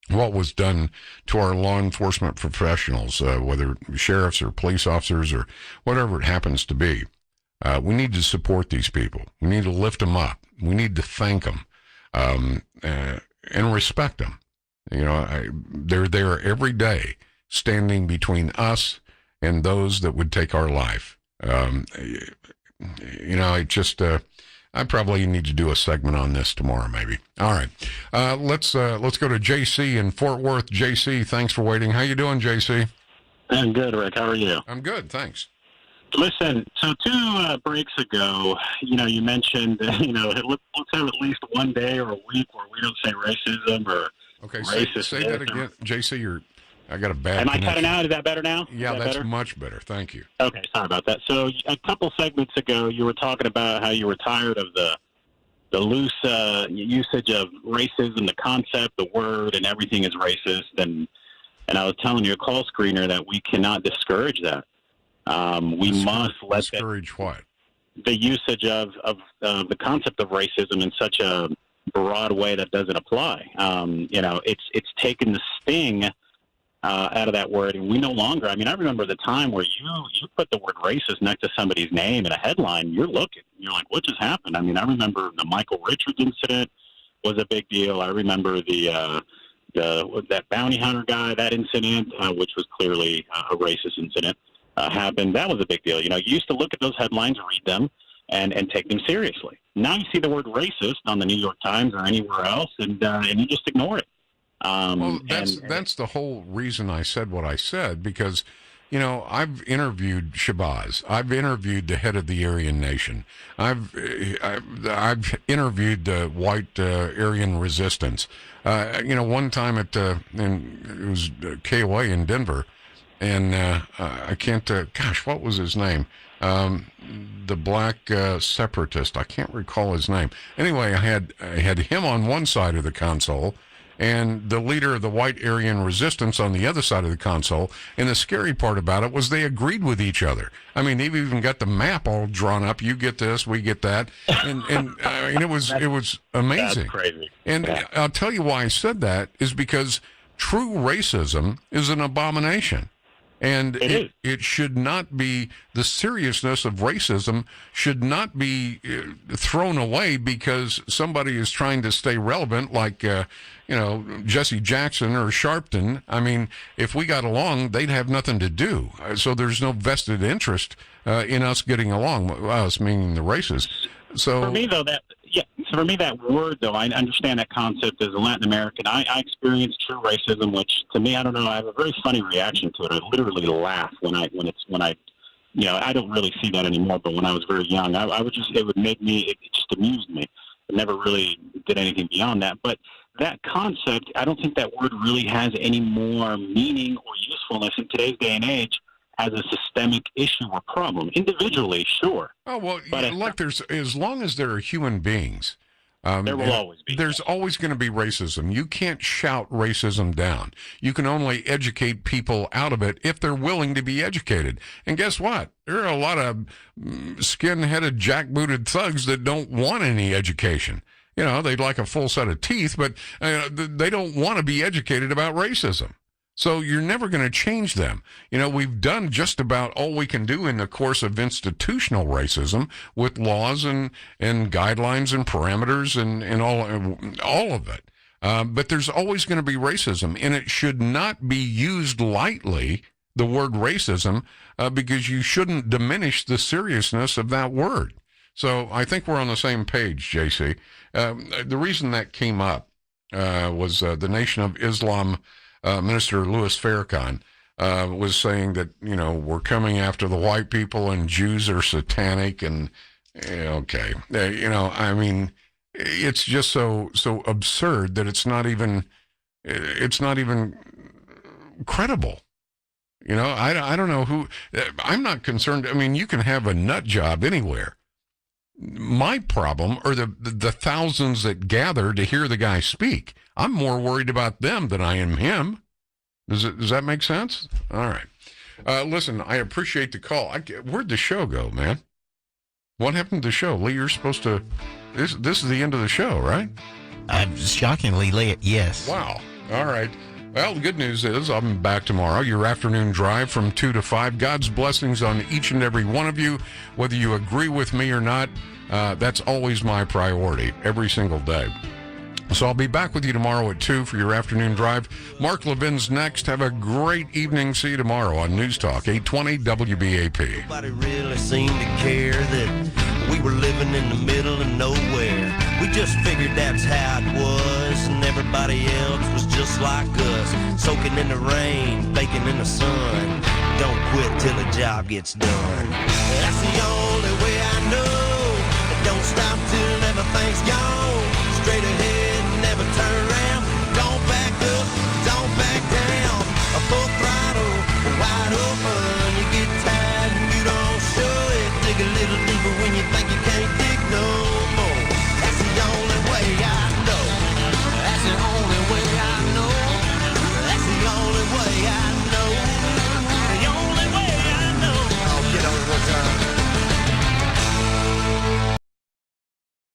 what was done to our law enforcement professionals, whether sheriffs or police officers or whatever it happens to be. We need to support these people. We need to lift them up. We need to thank them and respect them. They're there every day, standing between us and those that would take our life. I probably need to do a segment on this tomorrow, maybe. All right. Let's go to JC in Fort Worth. JC, thanks for waiting. How you doing, JC? I'm good, Rick. How are you? I'm good, thanks. Listen, so 2 breaks ago, you mentioned, let's have at least one day or a week where we don't say racism or okay, racist. say that again. JC, I got a bad Am I connection. cutting out? Is that better now? Yeah, that's better? much better. Thank you. Okay, sorry about that. So a couple segments ago, you were talking about how you were tired of the loose usage of racism, the concept, the word, and everything is racist. And I was telling your call screener that we cannot discourage that. We must let discourage what? The usage of the concept of racism in such a broad way that doesn't apply. It's taken the sting out of that word, and we no longer. I mean, I remember the time where you put the word racist next to somebody's name in a headline. You're looking. You're like, what just happened? I mean, I remember the Michael Richards incident was a big deal. I remember that bounty hunter guy, that incident, which was clearly a racist incident, happened. That was a big deal. You used to look at those headlines, read them, and take them seriously. Now you see the word racist on the New York Times or anywhere else, and you just ignore it. Well, that's the whole reason I said what I said, because, I've interviewed Shabazz. I've interviewed the head of the Aryan Nation. I've interviewed the white Aryan resistance. One time it was KOA in Denver, and I can't. What was his name? The black separatist. I can't recall his name. Anyway, I had him on one side of the console, and the leader of the white Aryan resistance on the other side of the console. And the scary part about it was they agreed with each other. I mean, they've even got the map all drawn up. You get this, we get that, and I mean, it was amazing. That's crazy. And I'll tell you why I said that is because true racism is an abomination. And it should not be, the seriousness of racism should not be thrown away because somebody is trying to stay relevant, like, Jesse Jackson or Sharpton. I mean, if we got along, they'd have nothing to do. So there's no vested interest in us getting along, us meaning the races. So for me, though, that word, though, I understand that concept as a Latin American. I experienced true racism, which to me, I don't know, I have a very funny reaction to it. I literally laugh when I I don't really see that anymore. But when I was very young, it would make me, it just amused me. It never really did anything beyond that. But that concept, I don't think that word really has any more meaning or usefulness in today's day and age as a systemic issue or problem. Individually, sure. Oh, well, but as long as there are human beings, there will always be. There's always going to be racism. You can't shout racism down. You can only educate people out of it if they're willing to be educated. And guess what? There are a lot of skin-headed, jackbooted thugs that don't want any education. They'd like a full set of teeth, but they don't want to be educated about racism. So you're never going to change them. We've done just about all we can do in the course of institutional racism with laws and guidelines and parameters and all of it. But there's always going to be racism, and it should not be used lightly, the word racism, because you shouldn't diminish the seriousness of that word. So I think we're on the same page, JC. The reason that came up was the Nation of Islam Minister Louis Farrakhan was saying that, we're coming after the white people and Jews are satanic and, okay. I mean, it's just so absurd that it's not even credible. I don't know who, I'm not concerned. I mean, you can have a nut job anywhere. My problem are the thousands that gather to hear the guy speak. I'm more worried about them than I am him. Does that make sense? All right. Listen, I appreciate the call. Where'd the show go, man? What happened to the show? Lee, you're supposed to... This is the end of the show, right? Shockingly late, yes. Wow. All right. Well, the good news is I'm back tomorrow. Your afternoon drive from 2 to 5. God's blessings on each and every one of you. Whether you agree with me or not, that's always my priority every single day. So I'll be back with you tomorrow at 2 for your afternoon drive. Mark Levin's next. Have a great evening. See you tomorrow on News Talk 820 WBAP. Nobody really seemed to care that we were living in the middle of nowhere. We just figured that's how it was, and everybody else was just like us, soaking in the rain, baking in the sun. Don't quit till the job gets done. That's the only way I know. Don't stop till everything's gone. Straight ahead, never turn around. Don't back up, don't back down. a little deeper when you think you can't dig no more.